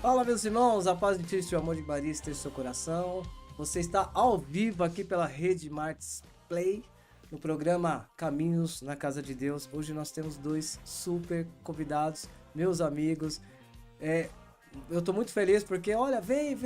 Fala, meus irmãos, a paz de Cristo e o amor de Maria esteja em seu coração. Você está ao vivo aqui pela Rede Martins Play, no programa Caminhos na Casa de Deus. Hoje nós temos dois super convidados, meus amigos. É, eu estou muito feliz porque, olha, vem,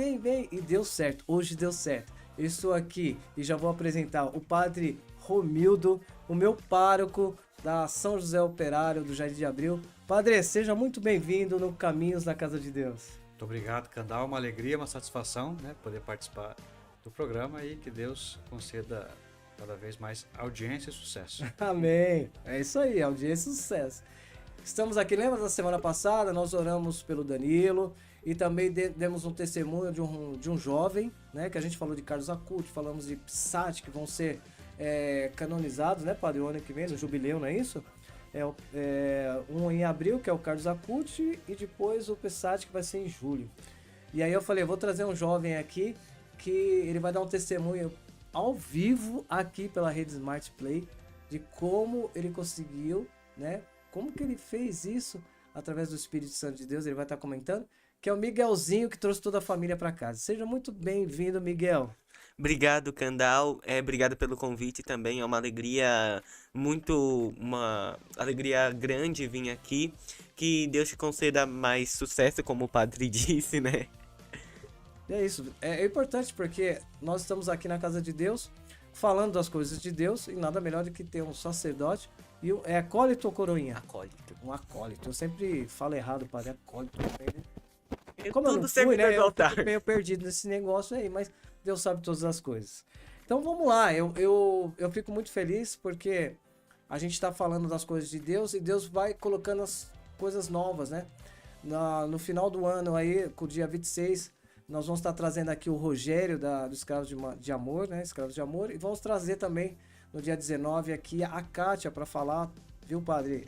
e deu certo. Hoje deu certo. Eu estou aqui e já vou apresentar o Padre Romildo, o meu pároco da São José Operário do Jardim de Abril. Padre, seja muito bem-vindo no Caminhos na Casa de Deus. Muito obrigado, Candal. Uma alegria, uma satisfação, né, poder participar do programa e que Deus conceda cada vez mais audiência e sucesso. Amém. É isso aí, audiência e sucesso. Estamos aqui, lembra da semana passada? Nós oramos pelo Danilo e também demos um testemunho de um jovem, né? Que a gente falou de Carlos Acuti, falamos de Psat, que vão ser canonizados, né, Padre, o ano que vem, no jubileu, não é isso? Um em abril, que é o Carlos Acuti, e depois o Psat, que vai ser em julho. E aí eu falei, vou trazer um jovem aqui, que ele vai dar um testemunho ao vivo aqui pela Rede Smart Play, de como ele conseguiu, né? Como que ele fez isso através do Espírito Santo de Deus, ele vai estar comentando, que é o Miguelzinho que trouxe toda a família para casa. Seja muito bem-vindo, Miguel. Obrigado, Candal. Obrigado pelo convite também. É uma alegria uma alegria grande vir aqui. Que Deus te conceda mais sucesso, como o padre disse, né? E é isso. É importante porque nós estamos aqui na casa de Deus, falando das coisas de Deus, e nada melhor do que ter um sacerdote e é acólito ou coroinha? Acólito. Um acólito. Eu sempre falo errado, padre, acólito. É Como eu não tudo fui, servidor né? do Eu altar. fico meio perdido nesse negócio aí, mas Deus sabe todas as coisas. Então vamos lá, eu fico muito feliz porque a gente está falando das coisas de Deus e Deus vai colocando as coisas novas, né? No final do ano aí, com o dia 26, nós vamos estar trazendo aqui o Rogério do Escravos de Amor, né? Escravos de Amor, e vamos trazer também no dia 19 aqui a Kátia para falar, viu, padre?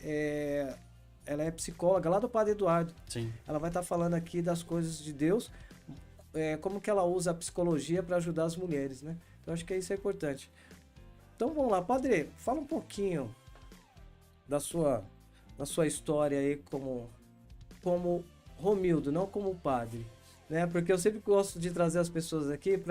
Ela é psicóloga lá do Padre Eduardo. Sim. Ela vai estar falando aqui das coisas de Deus, como que ela usa a psicologia para ajudar as mulheres, né? Então acho que isso é importante. Então vamos lá, padre, fala um pouquinho da sua história aí como Romildo, não como padre, né? Porque eu sempre gosto de trazer as pessoas aqui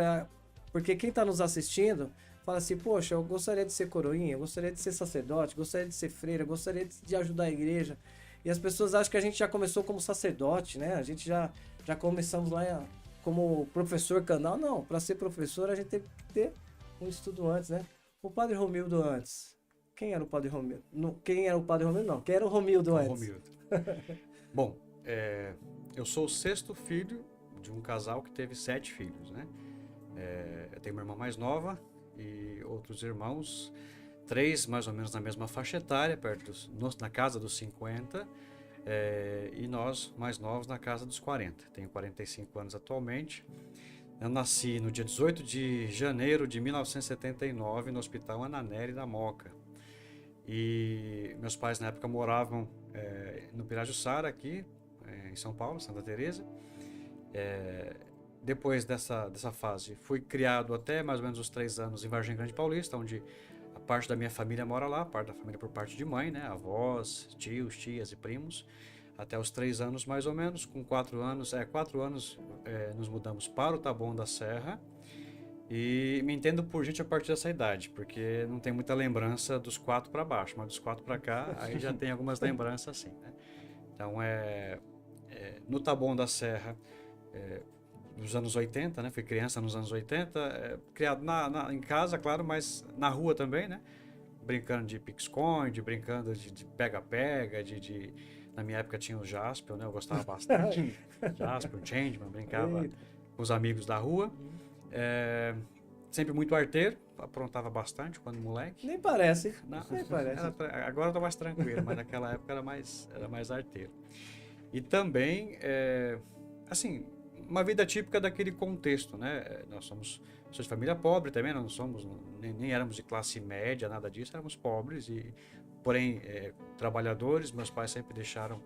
porque quem está nos assistindo fala assim, poxa, eu gostaria de ser coroinha, eu gostaria de ser sacerdote, gostaria de ser freira, eu gostaria de ajudar a igreja. E as pessoas acham que a gente já começou como sacerdote, né? A gente já começamos lá como professor canal. Não, para ser professor a gente tem que ter um estudo antes, né? O padre Romildo antes. Quem era o padre Romildo? Não, quem era o padre Romildo? Não. Quem era o Romildo antes? Romildo. Bom, eu sou o sexto filho de um casal que teve 7 filhos, né? Eu tenho uma irmã mais nova e outros irmãos, 3 mais ou menos na mesma faixa etária, na casa dos 50, e nós mais novos na casa dos 40. Tenho 45 anos atualmente. Eu nasci no dia 18 de janeiro de 1979 no Hospital Ana Nery da Moca. E meus pais na época moravam no Pirajussara, aqui em São Paulo, Santa Teresa. Depois dessa fase, fui criado até mais ou menos os 3 anos em Vargem Grande Paulista, onde a parte da minha família mora lá, a parte da família por parte de mãe, né? Avós, tios, tias e primos. Até os 3 anos mais ou menos. Com 4 anos, nos mudamos para o Taboão da Serra. E me entendo por gente a partir dessa idade, porque não tem muita lembrança dos 4 para baixo, mas dos 4 para cá, aí já tem algumas lembranças assim, né? Então, no Taboão da Serra, nos anos 80, né? Fui criança nos anos 80, criado em casa, claro, mas na rua também, né? Brincando de pique-esconde, brincando de pega-pega, na minha época tinha o Jaspion, né? Eu gostava bastante. Jaspion, Changeman, brincava com os amigos da rua. Sempre muito arteiro, aprontava bastante quando moleque. Nem parece. Não, Nem parece. Agora eu tô mais tranquilo, mas naquela época era mais arteiro. E também, assim, uma vida típica daquele contexto, né? Sou de família pobre também, não somos, nem éramos de classe média, nada disso, éramos pobres, porém trabalhadores. Meus pais sempre deixaram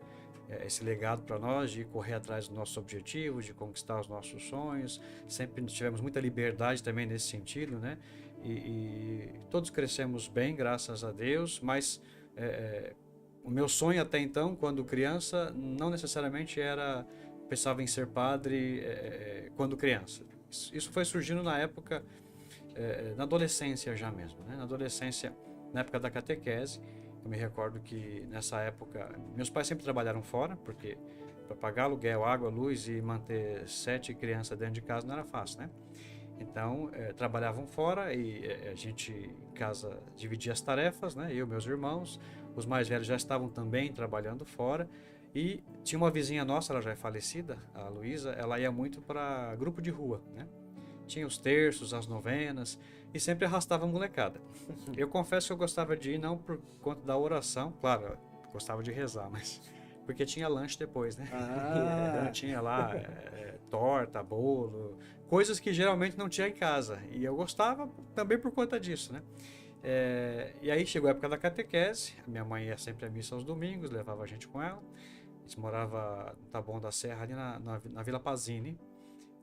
esse legado para nós de correr atrás dos nossos objetivos, de conquistar os nossos sonhos. Sempre tivemos muita liberdade também nesse sentido, né? E todos crescemos bem, graças a Deus, mas o meu sonho até então, quando criança, não necessariamente era pensava em ser padre quando criança. Isso foi surgindo na época, na adolescência já mesmo, né? Na adolescência, na época da catequese. Eu me recordo que nessa época, meus pais sempre trabalharam fora, porque para pagar aluguel, água, luz e manter 7 crianças dentro de casa não era fácil, né? Então, trabalhavam fora e a gente em casa dividia as tarefas, né? Eu e meus irmãos, os mais velhos já estavam também trabalhando fora. E tinha uma vizinha nossa, ela já é falecida, a Luísa, ela ia muito para grupo de rua, né? Tinha os terços, as novenas e sempre arrastava a molecada. Eu confesso que eu gostava de ir não por conta da oração, claro, eu gostava de rezar, mas porque tinha lanche depois, né? Então, tinha lá torta, bolo, coisas que geralmente não tinha em casa. E eu gostava também por conta disso, né? E aí chegou a época da catequese, a minha mãe ia sempre à missa aos domingos, levava a gente com ela. A gente morava no Taboão da Serra, ali na Vila Pazini.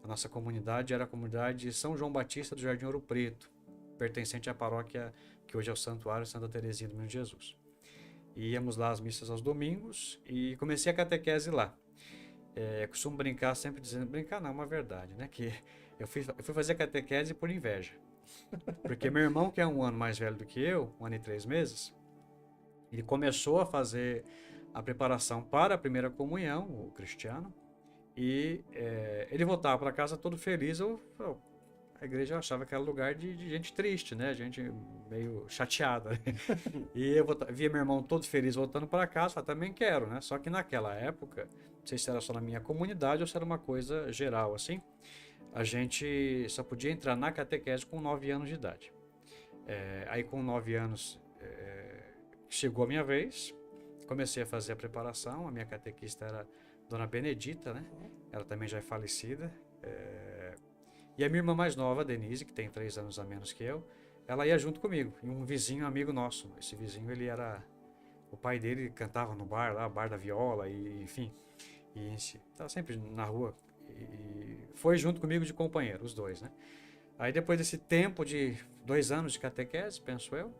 A nossa comunidade era a comunidade São João Batista do Jardim Ouro Preto, pertencente à paróquia que hoje é o Santuário Santa Teresinha do Menino Jesus. E íamos lá às missas aos domingos e comecei a catequese lá. Costumo brincar, sempre dizendo, brincar não, é uma verdade, né? Que eu fui fazer catequese por inveja. Porque meu irmão, que é um ano mais velho do que eu, 1 ano e 3 meses, ele começou a fazer a preparação para a primeira comunhão, o Cristiano, e ele voltava para casa todo feliz. A igreja eu achava que era lugar de gente triste, né? Gente meio chateada. E eu via meu irmão todo feliz voltando para casa, falei, também quero, né? Só que naquela época, não sei se era só na minha comunidade ou se era uma coisa geral, assim, a gente só podia entrar na catequese com 9 anos de idade. Aí com 9 anos chegou a minha vez, comecei a fazer a preparação, a minha catequista era Dona Benedita, né? Ela também já é falecida. E a minha irmã mais nova, Denise, que tem 3 anos a menos que eu, ela ia junto comigo. E um vizinho amigo nosso. Esse vizinho, ele era... O pai dele cantava no bar lá, bar da viola, e enfim. E estava sempre na rua. E foi junto comigo de companheiro, os dois, né? Aí depois desse tempo de 2 anos de catequese, penso eu,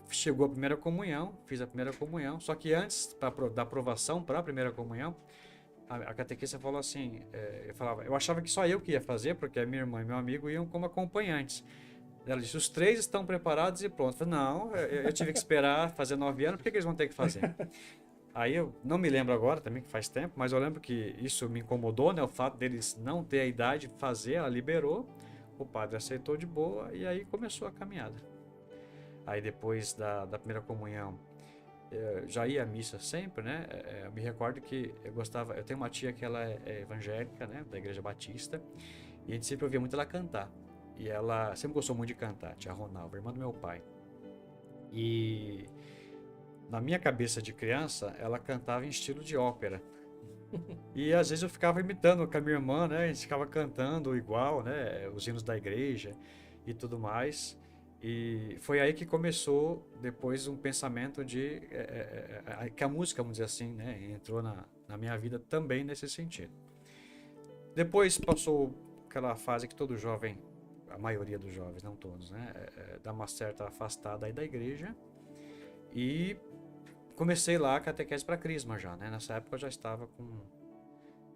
chegou a primeira comunhão, fiz a primeira comunhão, só que antes da aprovação para a primeira comunhão, a catequista falou assim, eu achava que só eu que ia fazer, porque a minha irmã e meu amigo iam como acompanhantes. Ela disse, os 3 estão preparados e pronto. Eu falei, não, eu tive que esperar fazer 9 anos, por que eles vão ter que fazer? Aí eu não me lembro agora, também que faz tempo, mas eu lembro que isso me incomodou, né? O fato deles não ter a idade de fazer, ela liberou, o padre aceitou de boa e aí começou a caminhada. Aí depois da primeira comunhão, já ia à missa sempre, né? Eu me recordo que eu tenho uma tia que ela é evangélica, né? Da Igreja Batista, e a gente sempre ouvia muito ela cantar. E ela sempre gostou muito de cantar, tia Ronalva, irmã do meu pai. E na minha cabeça de criança, ela cantava em estilo de ópera. E às vezes eu ficava imitando com a minha irmã, né? A gente ficava cantando igual, né? Os hinos da igreja e tudo mais. E foi aí que começou depois um pensamento de que a música, vamos dizer assim, né? Entrou na minha vida também nesse sentido. Depois passou aquela fase que todo jovem, a maioria dos jovens, não todos, né? Dá uma certa afastada aí da igreja. E comecei lá a catequese para crisma já, né? Nessa época eu já estava com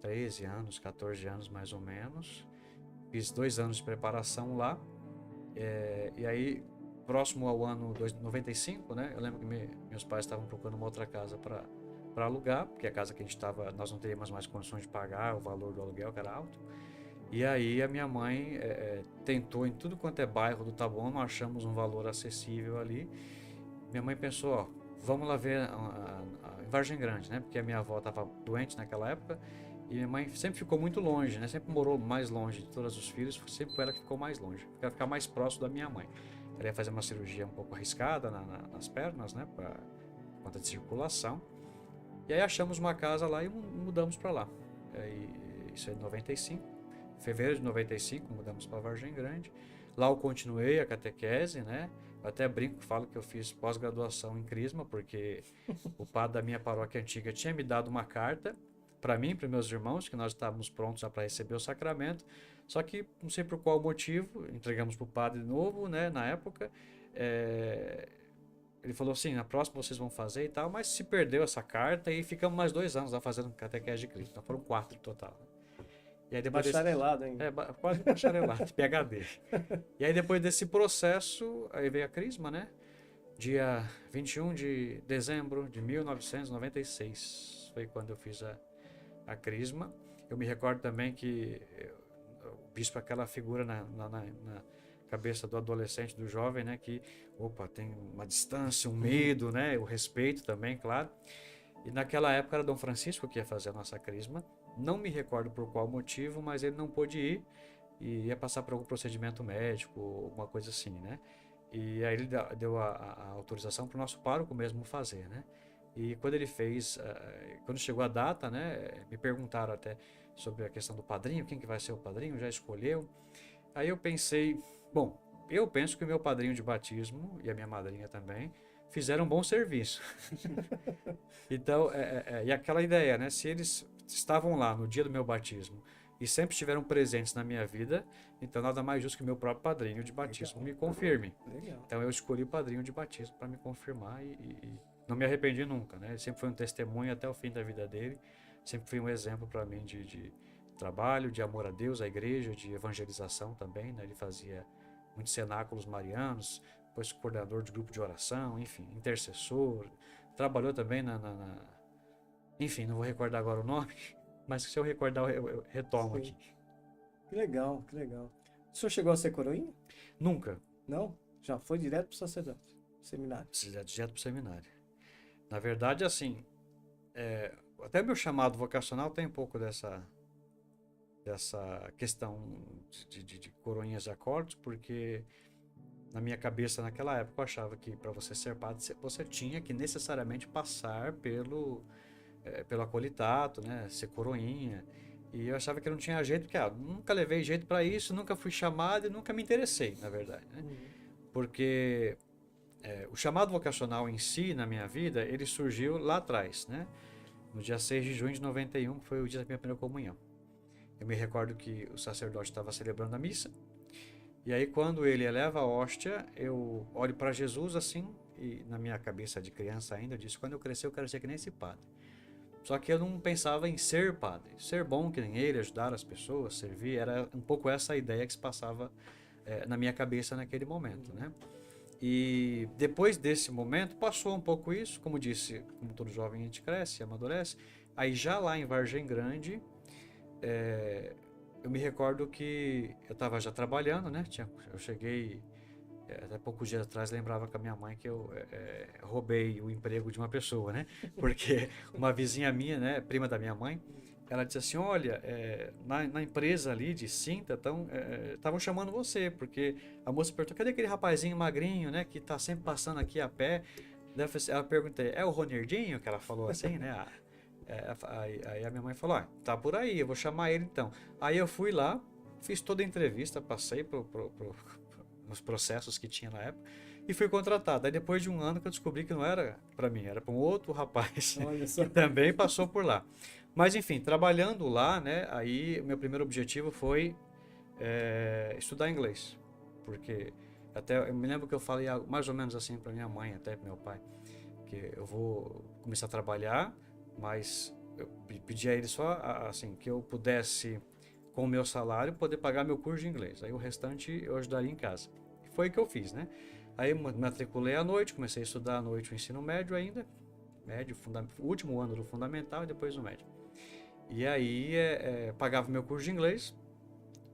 13 anos, 14 anos mais ou menos. Fiz 2 anos de preparação lá. E aí, próximo ao ano 95, né? Eu lembro que meus pais estavam procurando uma outra casa para alugar, porque a casa que a gente estava, nós não teríamos mais condições de pagar, o valor do aluguel que era alto. E aí a minha mãe tentou em tudo quanto é bairro do Taboão, não achamos um valor acessível ali. Minha mãe pensou, ó, vamos lá ver em Vargem Grande, né? Porque a minha avó estava doente naquela época e minha mãe sempre ficou muito longe, né? Sempre morou mais longe de todos os filhos, sempre foi ela que ficou mais longe. Queria ficar mais próximo da minha mãe. Ela ia fazer uma cirurgia um pouco arriscada nas pernas, né? Por conta de circulação. E aí achamos uma casa lá e mudamos para lá. Isso é em 95. Em fevereiro de 95 mudamos para Vargem Grande. Lá eu continuei a catequese, né? Eu até brinco, falo que eu fiz pós-graduação em Crisma, porque o padre da minha paróquia antiga tinha me dado uma carta para mim, para meus irmãos, que nós estávamos prontos já para receber o sacramento. Só que, não sei por qual motivo, entregamos para o padre novo, né, na época. ele falou assim, na próxima vocês vão fazer e tal, mas se perdeu essa carta e ficamos mais 2 anos lá fazendo catequese de Cristo. Então foram 4 no total. E aí depois Bacharelado ainda. quase bacharelado, PhD. E aí depois desse processo, aí veio a Crisma, né? Dia 21 de dezembro de 1996 foi quando eu fiz a Crisma. Eu me recordo também que o bispo é aquela figura na cabeça do adolescente, do jovem, né? Que, opa, tem uma distância, um medo, né? O respeito também, claro. E naquela época era Dom Francisco que ia fazer a nossa Crisma. Não me recordo por qual motivo, mas ele não pôde ir e ia passar por algum procedimento médico, alguma coisa assim, né? E aí ele deu a autorização para o nosso pároco mesmo fazer, né? E quando ele fez, quando chegou a data, né? Me perguntaram até sobre a questão do padrinho, quem que vai ser o padrinho, já escolheu. Aí eu pensei, bom, eu penso que o meu padrinho de batismo e a minha madrinha também fizeram um bom serviço. Então, e aquela ideia, né? Se eles estavam lá no dia do meu batismo e sempre estiveram presentes na minha vida, então nada mais justo que o meu próprio padrinho de batismo me confirme. Legal. Então eu escolhi o padrinho de batismo para me confirmar e não me arrependi nunca, né? Ele sempre foi um testemunho até o fim da vida dele, sempre foi um exemplo para mim de trabalho, de amor a Deus, à igreja, de evangelização também, né? Ele fazia muitos cenáculos marianos, depois coordenador de grupo de oração, enfim, intercessor, trabalhou também enfim, não vou recordar agora o nome, mas se eu recordar eu retomo Sim. aqui. Que legal, que legal. O senhor chegou a ser coroinha? Nunca, Não? Já foi direto pro sacerdote, seminário. direto para o seminário. Na verdade, assim, até meu chamado vocacional tem um pouco dessa questão de coroinhas e acordes, porque na minha cabeça naquela época eu achava que para você ser padre você tinha que necessariamente passar pelo acolitato, né, ser coroinha, e eu achava que não tinha jeito, porque nunca levei jeito para isso, nunca fui chamado e nunca me interessei, na verdade, né? Porque o chamado vocacional em si, na minha vida, ele surgiu lá atrás, né? No dia 6 de junho de 91, que foi o dia da minha primeira comunhão. Eu me recordo que o sacerdote estava celebrando a missa, e aí quando ele eleva a hóstia, eu olho para Jesus assim, e na minha cabeça de criança ainda, eu disse, quando eu crescer eu quero ser que nem esse padre. Só que eu não pensava em ser padre, ser bom que nem ele, ajudar as pessoas, servir, era um pouco essa ideia que se passava na minha cabeça naquele momento, né? E depois desse momento passou um pouco isso, como disse, como todo jovem a gente cresce, amadurece. Aí já lá em Vargem Grande, eu me recordo que eu estava já trabalhando, né? Eu cheguei, até poucos dias atrás, lembrava com a minha mãe que eu roubei o emprego de uma pessoa, né? Porque uma vizinha minha, né, prima da minha mãe, ela disse assim, olha, na empresa ali de Cinta, estavam chamando você, porque a moça perguntou, cadê aquele rapazinho magrinho, né, que tá sempre passando aqui a pé? Daí ela perguntei, é o Ronerdinho? Que ela falou assim, né? Aí a minha mãe falou, tá por aí, eu vou chamar ele então. Aí eu fui lá, fiz toda a entrevista, passei nos processos que tinha na época e fui contratado. Aí depois de um ano que eu descobri que não era para mim, era para um outro rapaz que também passou por lá. Mas enfim, trabalhando lá, né, aí o meu primeiro objetivo foi estudar inglês, porque até eu me lembro que eu falei algo mais ou menos assim para minha mãe, até para meu pai, que eu vou começar a trabalhar, mas eu pedi a ele só assim que eu pudesse, com o meu salário, poder pagar meu curso de inglês. Aí o restante eu ajudaria em casa. E foi o que eu fiz, né? Aí eu me matriculei à noite, comecei a estudar à noite o ensino médio ainda, o último ano do fundamental e depois o médio. E aí pagava meu curso de inglês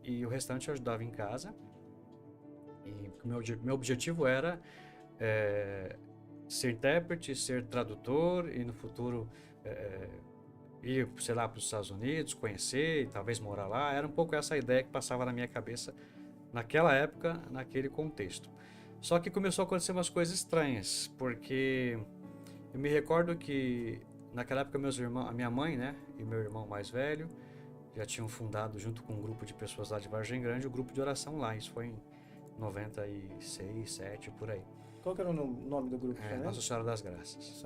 e o restante eu ajudava em casa. E meu objetivo era ser intérprete, ser tradutor e no futuro ir, sei lá, para os Estados Unidos, conhecer e talvez morar lá. Era um pouco essa ideia que passava na minha cabeça naquela época, naquele contexto. Só que começou a acontecer umas coisas estranhas, porque eu me recordo que naquela época meus irmãos, a minha mãe, né, e meu irmão mais velho já tinham fundado junto com um grupo de pessoas lá de Vargem Grande o grupo de oração lá. Isso foi em 96, 7, por aí. Qual que era o nome do grupo? Nossa Senhora das Graças.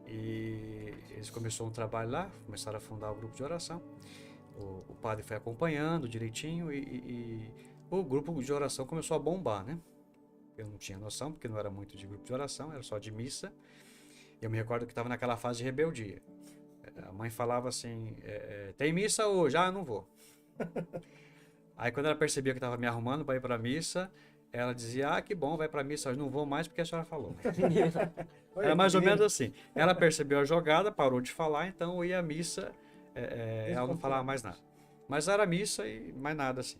E eles começaram um trabalho lá, começaram a fundar o grupo de oração. O padre foi acompanhando direitinho e o grupo de oração começou a bombar, né? Eu não tinha noção, porque não era muito de grupo de oração, era só de missa. Eu me recordo que estava naquela fase de rebeldia. A mãe falava assim, tem missa hoje? Ah, eu não vou. Aí quando ela percebia que eu estava me arrumando para ir para a missa, ela dizia, que bom, vai para a missa, hoje não vou mais porque a senhora falou. Era mais ou menos assim. Ela percebeu a jogada, parou de falar, então eu ia à missa, ela não falava mais nada. Mas era missa e mais nada assim.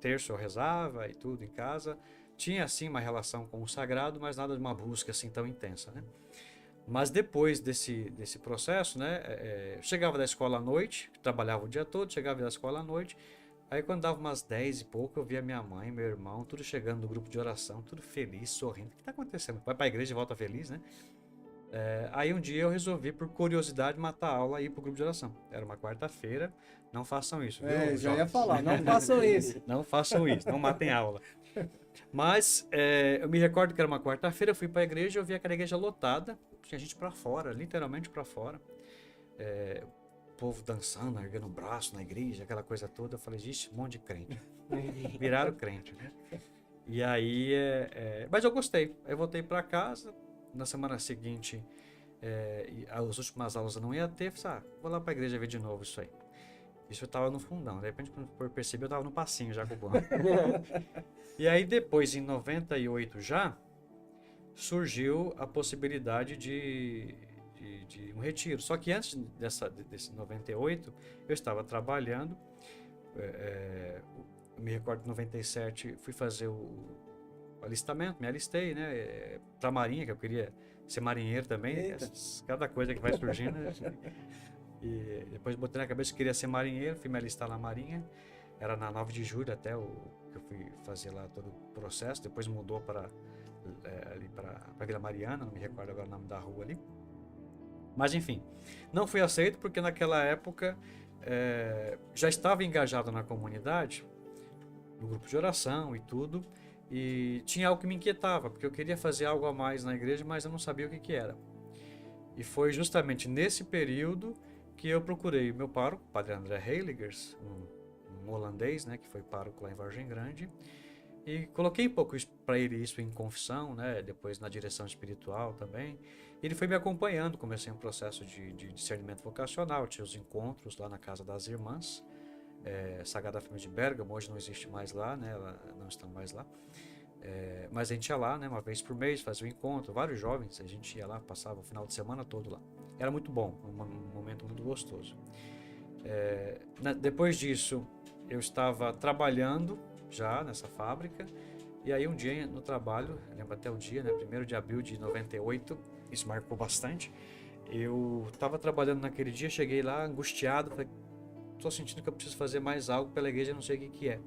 Terço eu rezava e tudo em casa. Tinha assim uma relação com o sagrado, mas nada de uma busca assim tão intensa, né? Mas depois desse processo, né, chegava da escola à noite, trabalhava o dia todo, chegava da escola à noite, aí quando dava umas 10 e pouco, eu via minha mãe, meu irmão, tudo chegando no grupo de oração, tudo feliz, sorrindo. O que está acontecendo? Vai para a igreja e volta feliz, né? Aí um dia eu resolvi, por curiosidade, matar a aula e ir para o grupo de oração. Era uma quarta-feira, não façam isso, viu, já jovens? ia falar, não façam isso. Não façam isso, não matem a aula. Mas eu me recordo que era uma quarta-feira, eu fui para a igreja, eu vi aquela igreja lotada, tinha gente para fora, literalmente para fora. O povo dançando, erguendo o braço na igreja, aquela coisa toda. Eu falei, gente, um monte de crente. Viraram crente, né? E aí, mas eu gostei. Aí eu voltei para casa, na semana seguinte, as últimas aulas eu não ia ter, falei, vou lá para a igreja ver de novo isso aí. Isso eu tava no fundão, de repente quando eu percebi eu tava no passinho já com o banco. E aí depois, em 98 já, surgiu a possibilidade de um retiro. Só que antes desse 98, eu estava trabalhando, eu me recordo que em 97 fui fazer o alistamento, me alistei, né, para a Marinha, que eu queria ser marinheiro também, cada coisa que vai surgindo. E depois botei na cabeça que queria ser marinheiro, fui me alistar na Marinha, era na 9 de julho até que eu fui fazer lá todo o processo, depois mudou para ali para Vila Mariana, não me recordo agora o nome da rua ali. Mas enfim, não fui aceito porque naquela época já estava engajado na comunidade, no grupo de oração e tudo, e tinha algo que me inquietava, porque eu queria fazer algo a mais na igreja, mas eu não sabia o que era. E foi justamente nesse período que eu procurei meu pároco, Padre André Heiligers, um holandês, né, que foi pároco lá em Vargem Grande, e coloquei um pouco para ele isso em confissão, né, depois na direção espiritual também. Ele foi me acompanhando, comecei um processo de discernimento vocacional, tinha os encontros lá na Casa das Irmãs, Sagrada Família de Bérgamo, hoje não existe mais lá, né, ela não estão mais lá. Mas a gente ia lá, né, uma vez por mês, fazia um encontro, vários jovens, a gente ia lá, passava o final de semana todo lá. Era muito bom, um momento muito gostoso. Depois disso, eu estava trabalhando já nessa fábrica, e aí um dia no trabalho, lembro até o dia, né, 1º de abril de 98, isso marcou bastante, eu estava trabalhando naquele dia, cheguei lá angustiado, falei, estou sentindo que eu preciso fazer mais algo pela igreja, não sei o que é,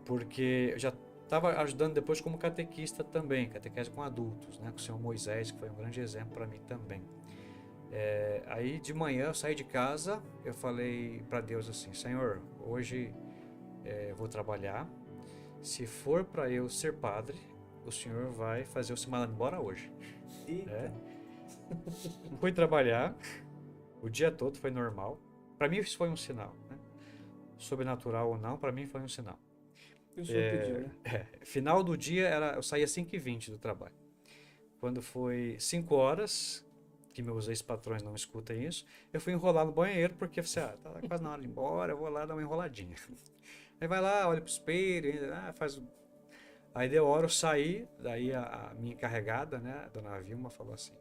porque eu já estava ajudando depois como catequista também, catequese com adultos, né, com o senhor Moisés, que foi um grande exemplo para mim também. Aí de manhã eu saí de casa, eu falei para Deus assim, Senhor, hoje eu vou trabalhar, se for para eu ser padre, o Senhor vai fazer eu se mandar embora hoje. Fui trabalhar, o dia todo foi normal, para mim isso foi um sinal, né? Sobrenatural ou não, para mim foi um sinal. O senhor pediu, né? Final do dia, eu saía 5h20 do trabalho. Quando foi 5 horas, que meus ex-patrões não escutem isso, eu fui enrolar no banheiro, porque eu falei, tá quase na hora de ir embora, eu vou lá dar uma enroladinha. Aí vai lá, olha pro espelho, faz... Aí deu hora, eu saí, daí a minha encarregada, né, a dona Vilma, falou assim,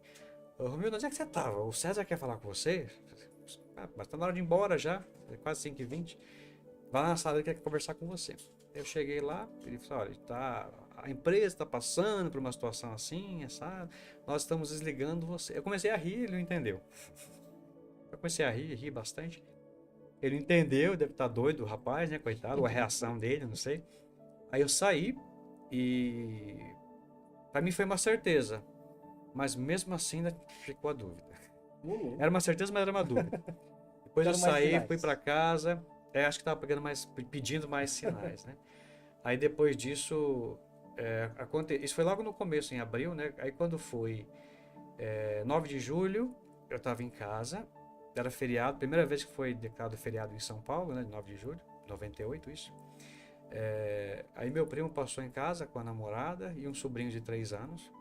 ô Romildo, onde é que você tava? O César quer falar com você? Mas tá na hora de ir embora já, é quase 5h20. Vai lá na sala, ele quer conversar com você. Eu cheguei lá, ele falou, olha, a empresa está passando por uma situação assim, sabe? Nós estamos desligando você. Eu comecei a rir, ele não entendeu. Eu comecei a rir bastante. Ele entendeu, deve estar doido o rapaz, né, coitado, ou a reação dele, não sei. Aí eu saí e para mim foi uma certeza, mas mesmo assim ainda ficou a dúvida. Era uma certeza, mas era uma dúvida. Depois eu saí, fui para casa, acho que estava pedindo mais sinais, né? Aí depois disso, isso foi logo no começo, em abril, né? Aí quando foi 9 de julho, eu estava em casa, era feriado, primeira vez que foi declarado feriado em São Paulo, né? 9 de julho, 98 isso. Aí meu primo passou em casa com a namorada e um sobrinho de 3 anos.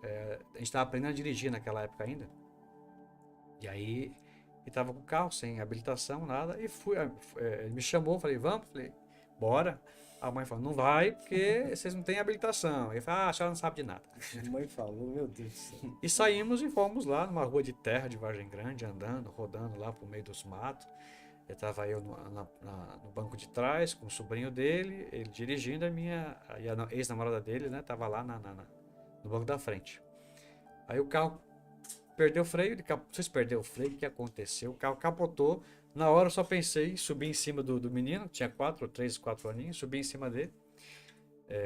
A gente estava aprendendo a dirigir naquela época ainda. E aí, ele estava com o carro, sem habilitação, nada. E ele me chamou, falei, vamos? Falei, bora. A mãe falou, não vai, porque vocês não têm habilitação. Ele falou, a senhora não sabe de nada. A mãe falou, meu Deus do céu. E saímos e fomos lá numa rua de terra de Vargem Grande, andando, rodando lá pro meio dos matos. Estava eu no banco de trás com o sobrinho dele, ele dirigindo, e a ex-namorada dele, né, tava lá no banco da frente. Aí o carro perdeu o freio, não sei se perdeu o freio, o que aconteceu? O carro capotou. Na hora eu só pensei em subir em cima do menino, que tinha 3, 4 aninhos, subi em cima dele.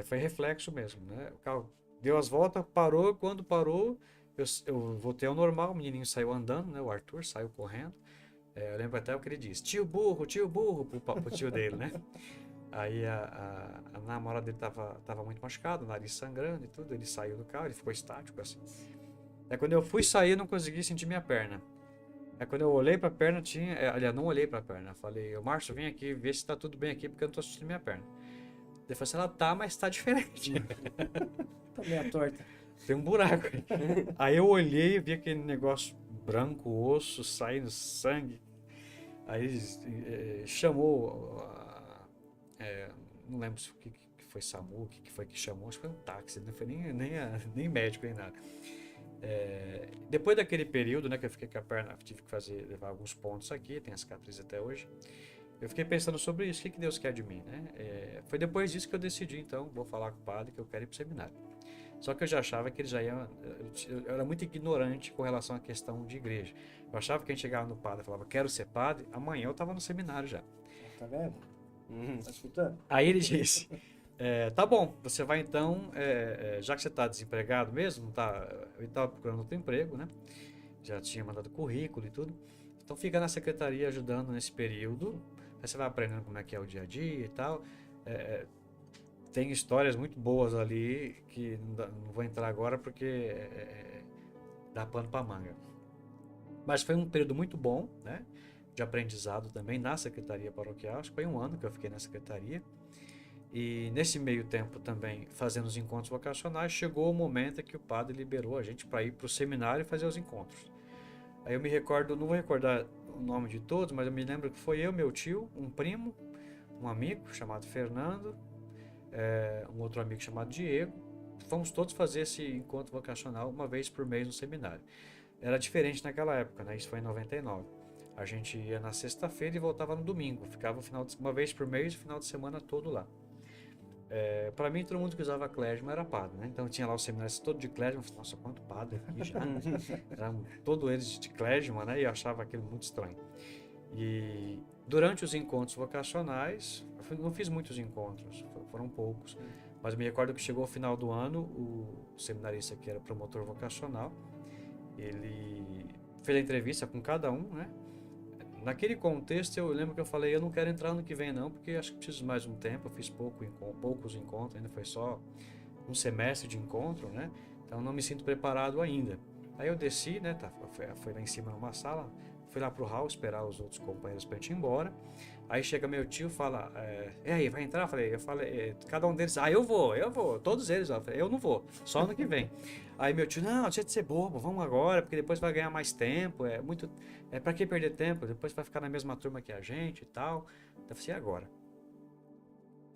Foi reflexo mesmo, né? O carro deu as voltas, parou. Quando parou, eu voltei ao normal, o menininho saiu andando, né? O Arthur saiu correndo. Eu lembro até o que ele disse, tio burro, pro tio dele, né? Aí a namorada dele tava muito machucada, o nariz sangrando e tudo, ele saiu do carro, ele ficou estático assim. Aí quando eu fui sair, eu não consegui sentir minha perna. Aí quando eu olhei pra perna, aliás, não olhei pra perna, falei, Márcio, vem aqui ver se tá tudo bem aqui, porque eu não tô sentindo minha perna. Ele falou assim, ela tá, mas tá diferente. Tá meio torta. Tem um buraco. Aí eu olhei e vi aquele negócio branco, osso, saindo sangue. Aí chamou, não lembro se o que foi SAMU, o que foi que chamou, acho que foi um táxi, não foi nem médico nem nada. Depois daquele período, né, que eu fiquei com a perna, tive que levar alguns pontos aqui, tem a cicatriz até hoje. Eu fiquei pensando sobre isso, o que Deus quer de mim, né? Foi depois disso que eu decidi, então, vou falar com o padre que eu quero ir para o seminário. Só que eu já achava que ele já ia. Eu era muito ignorante com relação à questão de igreja. Eu achava que a gente chegava no padre e falava, quero ser padre, amanhã eu estava no seminário já. Tá vendo? Tá escutando? Aí ele disse, tá bom, você vai então, já que você está desempregado mesmo, não tá, eu estava procurando outro emprego, né? Já tinha mandado currículo e tudo. Então fica na secretaria ajudando nesse período. Aí você vai aprendendo como é que é o dia a dia e tal. Tem histórias muito boas ali que não vou entrar agora porque dá pano para manga. Mas foi um período muito bom, né? De aprendizado também na secretaria paroquial. Acho que foi 1 ano que eu fiquei na secretaria. E nesse meio tempo também, fazendo os encontros vocacionais, chegou o momento em que o padre liberou a gente para ir para o seminário e fazer os encontros. Aí eu me recordo, não vou recordar o nome de todos, mas eu me lembro que foi eu, meu tio, um primo, um amigo chamado Fernando, um outro amigo chamado Diego. Fomos todos fazer esse encontro vocacional uma vez por mês no seminário. Era diferente naquela época, né? Isso foi em 99. A gente ia na sexta-feira e voltava no domingo. Ficava uma vez por mês, o final de semana todo lá. Para mim, todo mundo que usava clésima era padre, né? Então tinha lá o seminário todo de clésima. Eu falei, nossa, quanto padre aqui já. Eram todos eles de clésima, né? E eu achava aquilo muito estranho. E durante os encontros vocacionais, eu não fiz muitos encontros, foram poucos. Mas me recordo que chegou ao final do ano, o seminarista que era promotor vocacional, ele fez a entrevista com cada um, né? Naquele contexto, eu lembro que eu falei, eu não quero entrar ano que vem não, porque acho que preciso mais um tempo, eu fiz poucos encontros, ainda foi só um semestre de encontro, né? Então não me sinto preparado ainda. Aí eu desci, né? Fui lá em cima numa sala, fui lá pro hall esperar os outros companheiros pra gente ir embora. Aí chega meu tio e fala, e aí, vai entrar? Eu falei, cada um deles, eu vou, todos eles, eu não vou, só ano que vem. Aí meu tio, não, deixa de ser bobo, vamos agora, porque depois vai ganhar mais tempo, pra que perder tempo? Depois vai ficar na mesma turma que a gente e tal. Eu falei, e agora?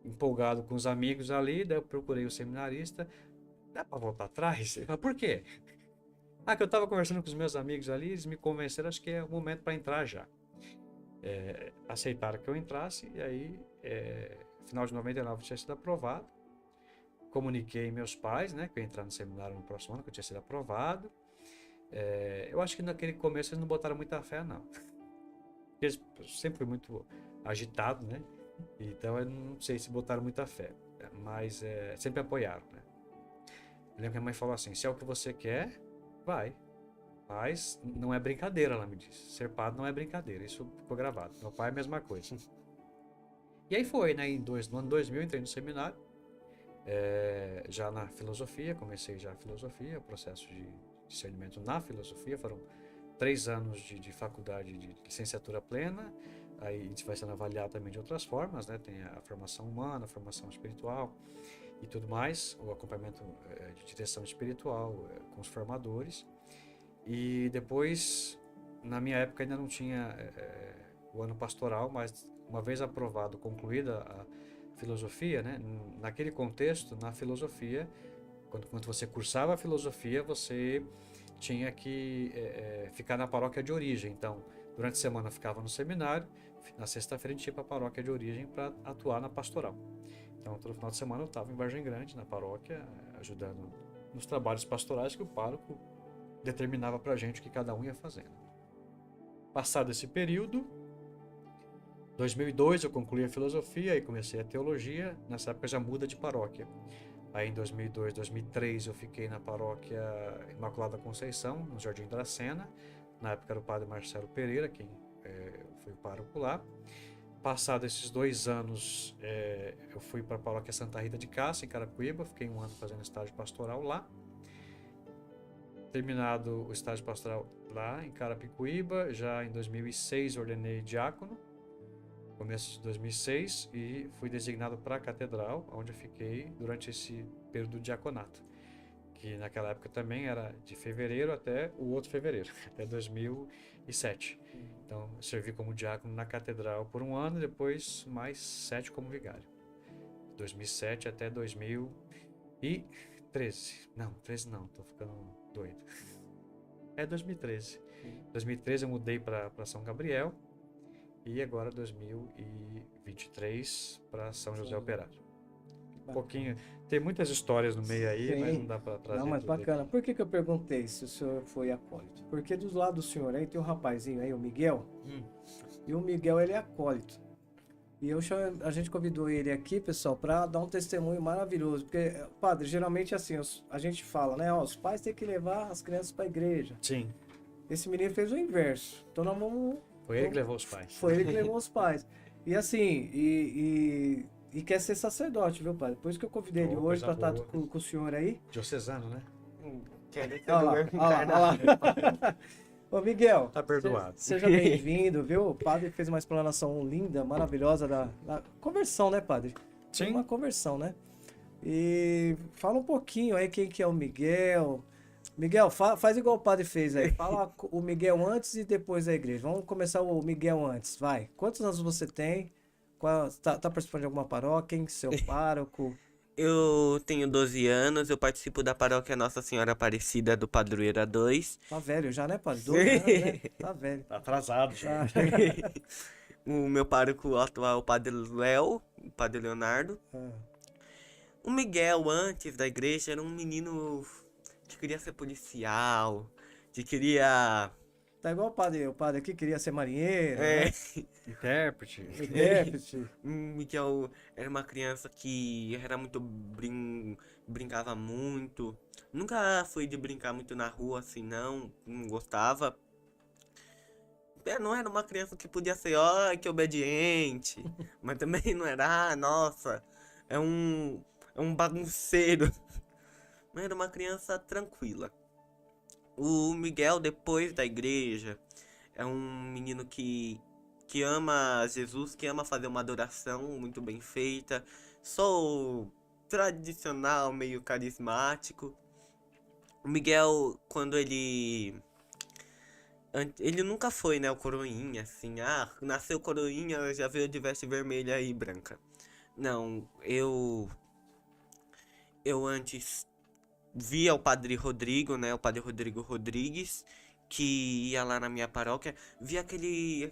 Empolgado com os amigos ali, daí eu procurei o seminarista, dá pra voltar atrás? Eu falei, por quê? Que eu tava conversando com os meus amigos ali, eles me convenceram, acho que é o momento para entrar já. Aceitaram que eu entrasse, e aí, final de 99 eu tinha sido aprovado. Comuniquei meus pais, né, que eu ia entrar no seminário no próximo ano, que eu tinha sido aprovado. Eu acho que naquele começo eles não botaram muita fé, não. Eles sempre fui muito agitado, né? Então eu não sei se botaram muita fé, mas sempre apoiaram, né? Eu lembro que a mãe falou assim, se é o que você quer, vai. Mas não é brincadeira, ela me disse. Ser padre não é brincadeira, isso ficou gravado. Meu pai é a mesma coisa. E aí foi, né? No ano 2000 eu entrei no seminário, já na filosofia, comecei já a filosofia, o processo de discernimento na filosofia, foram 3 anos de faculdade de licenciatura plena, Aí a gente vai sendo avaliado também de outras formas, né? Tem a formação humana, a formação espiritual e tudo mais, o acompanhamento de direção espiritual com os formadores. E depois, na minha época ainda não tinha o ano pastoral, mas uma vez aprovado, concluída a filosofia, né? Naquele contexto, na filosofia, quando você cursava a filosofia, você tinha que ficar na paróquia de origem. Então, durante a semana eu ficava no seminário, na sexta-feira a gente ia para a paróquia de origem para atuar na pastoral. Então, todo final de semana eu estava em Vargem Grande, na paróquia, ajudando nos trabalhos pastorais que o pároco determinava para a gente o que cada um ia fazendo. Passado esse período, 2002 eu concluí a filosofia e comecei a teologia. Nessa época já muda de paróquia. Aí em 2002, 2003 eu fiquei na paróquia Imaculada Conceição, no Jardim Dracena. Na época era o padre Marcelo Pereira, quem foi o pároco lá. Passado esses 2 anos, eu fui para a paróquia Santa Rita de Cássia, em Carapicuíba. Fiquei 1 ano fazendo estágio pastoral lá. Terminado o estágio pastoral lá em Carapicuíba, já em 2006 ordenei diácono, começo de 2006, e fui designado para a catedral, onde eu fiquei durante esse período de diaconato, que naquela época também era de fevereiro até o outro fevereiro, até 2007. Então, eu servi como diácono na catedral por 1 ano, e depois mais 7 como vigário. 2007 até 2013. Não, 13 não, tô ficando doido. 2013. 2013 eu mudei para São Gabriel, e agora 2023 para São José Operário. Um pouquinho, tem muitas histórias no meio aí, Sim. mas não dá para trazer. Não, mas tudo bacana. aqui. Por que eu perguntei se o senhor foi acólito? Porque do lado do senhor aí tem um rapazinho aí, o Miguel. E o Miguel, ele é acólito. E a gente convidou ele aqui, pessoal, para dar um testemunho maravilhoso. Porque, padre, geralmente assim, a gente fala, né? Os pais têm que levar as crianças para a igreja. Sim, Esse menino fez o inverso. Então nós vamos... foi ele que levou os pais. Foi ele que levou os pais. E assim, e quer ser sacerdote, viu, padre? Por isso que eu convidei ele Oh, hoje coisa para estar boa. com o senhor aí. Diocesano, né? Quero ter Olha lá, lugar com olha lá, cara. olha lá. Ô, Miguel, Tá perdoado. seja bem-vindo, viu? O padre fez uma explanação linda, maravilhosa da conversão, né, padre? Sim. Uma conversão, né? E fala um pouquinho aí quem que é o Miguel. Miguel, faz igual o padre fez aí. Fala o Miguel antes e depois da igreja. Vamos começar o Miguel antes, vai. Quantos anos você tem? Tá participando de alguma paróquia? Quem? Seu pároco? Eu tenho 12 anos, eu participo da paróquia Nossa Senhora Aparecida do Padroeira 2. Tá velho já, né, padre? 12 anos, né? Tá velho. Tá atrasado. Tá. O meu pároco atual é o Padre Léo, o Padre Leonardo. O Miguel, antes da igreja, era um menino que queria ser policial, que queria... Tá igual o padre aqui queria ser marinheiro, É, né? Intérprete. Intérprete. o Miguel era uma criança que era muito brincava muito. Nunca foi de brincar muito na rua, assim, não gostava. Não era uma criança que podia ser, ó, que obediente. Mas também não era, nossa, é um bagunceiro. Mas era uma criança tranquila. O Miguel, depois da igreja, é um menino que ama Jesus, que ama fazer uma adoração muito bem feita. Sou tradicional, meio carismático. O Miguel, quando ele nunca foi, né, o coroinha, assim, nasceu coroinha, já veio de veste vermelha e branca. Não, eu antes via o Padre Rodrigo, né, o Padre Rodrigo Rodrigues, que ia lá na minha paróquia, via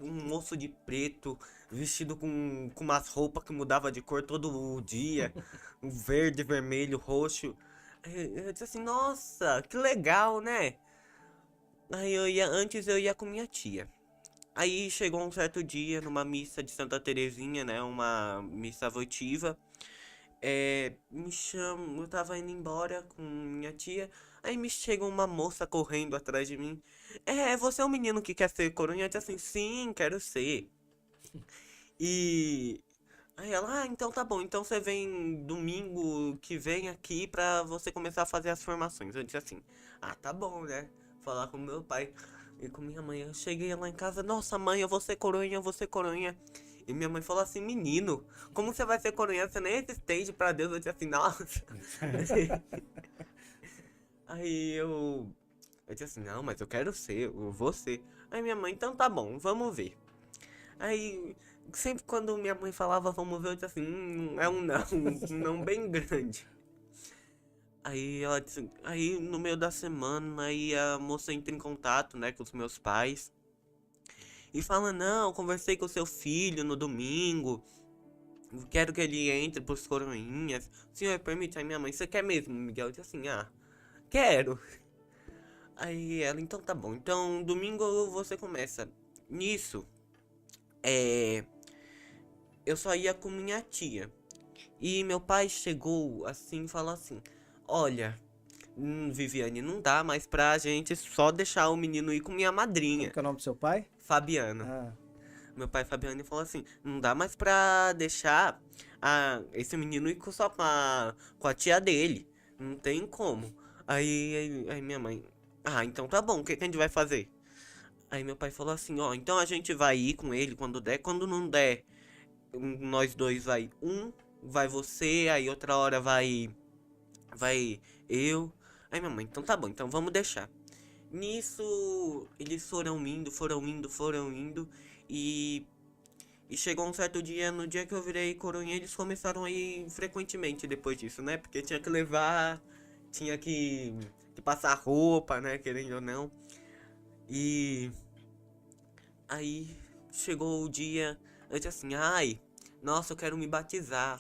um moço de preto, vestido com umas roupas que mudava de cor todo dia, um verde, vermelho, roxo. Eu disse assim, nossa, que legal, né? Aí antes eu ia com minha tia. Aí chegou um certo dia numa missa de Santa Terezinha, né, uma missa votiva. Eu tava indo embora com minha tia, aí me chega uma moça correndo atrás de mim. Você é um menino que quer ser coroinha? Eu disse assim, sim, quero ser. E aí ela, então tá bom, então você vem domingo que vem aqui pra você começar a fazer as formações. Eu disse assim, tá bom, né? Falar com meu pai. E com minha mãe, eu cheguei lá em casa, nossa mãe, eu vou ser coroinha, eu vou ser coroinha. E minha mãe falou assim, menino, como você vai ser coroinha? Você nem é existente pra Deus. Eu disse assim, nossa. Aí eu disse assim, não, mas eu quero ser, eu vou ser. Aí minha mãe, então tá bom, vamos ver. Aí, sempre quando minha mãe falava vamos ver, eu disse assim, é um não, um não bem grande. Aí ela disse, aí no meio da semana, aí a moça entra em contato, né, com os meus pais. E fala, não, conversei com o seu filho no domingo. Quero que ele entre pros coroinhas. O senhor permite? Aí minha mãe, você quer mesmo, Miguel? Eu disse assim, quero. Aí ela, então tá bom. Então, domingo você começa. Nisso, eu só ia com minha tia. E meu pai chegou assim e falou assim, olha, Viviane, não dá mais pra gente só deixar o menino ir com minha madrinha, Como que é o nome do seu pai? Fabiano. Ah, Meu pai Fabiano falou assim, não dá mais pra deixar esse menino ir só com a tia dele. Não tem como. Aí minha mãe, então tá bom, o que a gente vai fazer? Aí meu pai falou assim, ó, então a gente vai ir com ele quando não der, nós dois vai você, aí outra hora vai eu. Aí minha mãe, então tá bom, então vamos deixar. Nisso, eles foram indo, e, e chegou um certo dia, no dia que eu virei coroinha, eles começaram a ir frequentemente depois disso, né? Porque tinha que levar, tinha que passar roupa, né? Querendo ou não. E aí chegou o dia, eu disse assim, nossa, eu quero me batizar.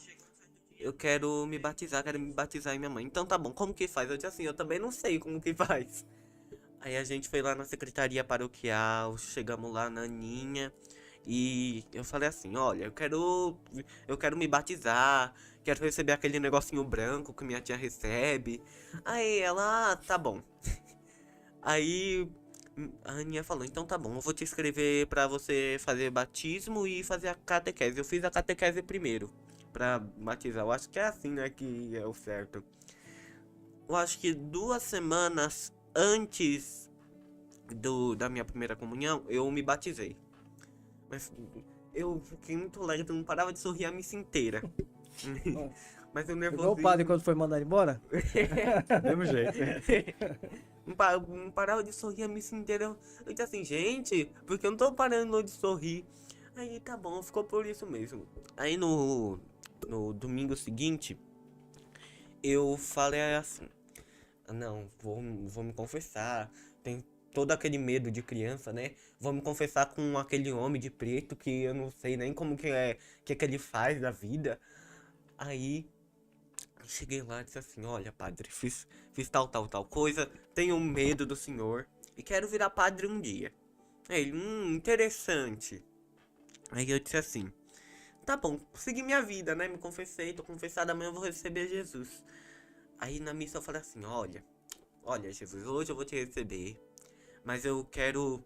Quero me batizar. E minha mãe, então tá bom, como que faz? Eu disse assim, eu também não sei como que faz. Aí a gente foi lá na secretaria paroquial, chegamos lá na Aninha e eu falei assim, olha, eu quero me batizar, quero receber aquele negocinho branco que minha tia recebe. Aí ela, tá bom. Aí a Aninha falou, então tá bom, eu vou te escrever pra você fazer batismo e fazer a catequese. Eu fiz a catequese primeiro, pra batizar. Eu acho que é assim, né, que é o certo. Eu acho que 2 semanas antes da minha primeira comunhão, eu me batizei. Mas eu fiquei muito alegre, eu não parava de sorrir a missa inteira. Mas eu igual o nervosismo... padre quando foi mandado embora? Mesmo jeito. Não parava de sorrir a missa inteira. Eu disse assim, gente, porque eu não tô parando de sorrir. Aí tá bom, ficou por isso mesmo. Aí no domingo seguinte, eu falei assim, não, vou me confessar. Tem todo aquele medo de criança, né? Vou me confessar com aquele homem de preto que eu não sei nem como que ele faz da vida. Aí cheguei lá e disse assim, olha padre, fiz tal coisa, tenho medo do senhor e quero virar padre um dia. Aí ele, interessante. Aí eu disse assim, tá bom, segui minha vida, né? Me confessei, tô confessado, amanhã eu vou receber Jesus. Aí na missa eu falei assim, olha Jesus, hoje eu vou te receber, mas eu quero,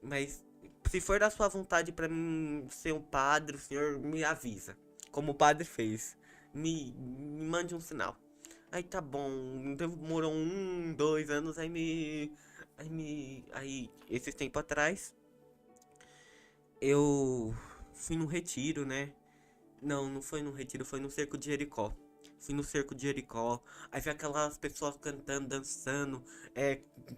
mas se for da sua vontade pra mim ser um padre, o senhor me avisa, como o padre fez, me mande um sinal. Aí tá bom, demorou 2 anos, aí esses tempo atrás, eu fui num retiro, né? Não foi num retiro, foi no cerco de Jericó. Fui no cerco de Jericó, aí vi aquelas pessoas cantando, dançando,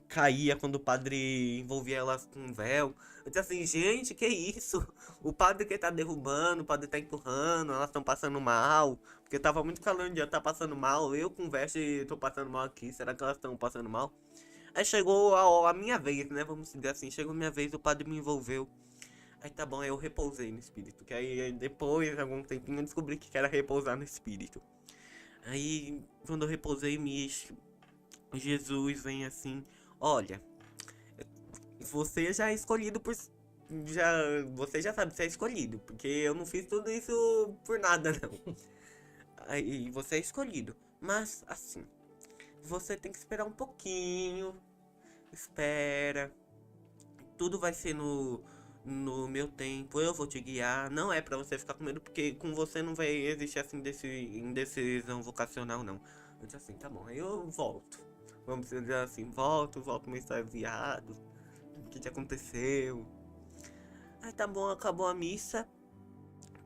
caía quando o padre envolvia elas com véu. Eu disse assim, gente, que isso? O padre que tá derrubando, o padre tá empurrando, elas estão passando mal, porque tava muito calor no dia, tá passando mal, eu com veste tô passando mal aqui, será que elas estão passando mal? Aí chegou a minha vez, né, vamos dizer assim, chegou a minha vez, o padre me envolveu. Aí tá bom, aí eu repousei no espírito, que aí depois, algum tempinho, eu descobri que era repousar no espírito. Aí, quando eu repousei, Jesus vem assim, olha, você já é escolhido você já sabe, você é escolhido, porque eu não fiz tudo isso por nada, não. Aí, você é escolhido, mas, assim, você tem que esperar um pouquinho, espera, tudo vai ser no meu tempo, eu vou te guiar. Não é pra você ficar com medo, porque com você não vai existir assim indecisão vocacional, não. Eu disse assim, tá bom, aí eu volto. Vamos dizer assim, volto meio extraviado. que aconteceu? Aí tá bom, acabou a missa.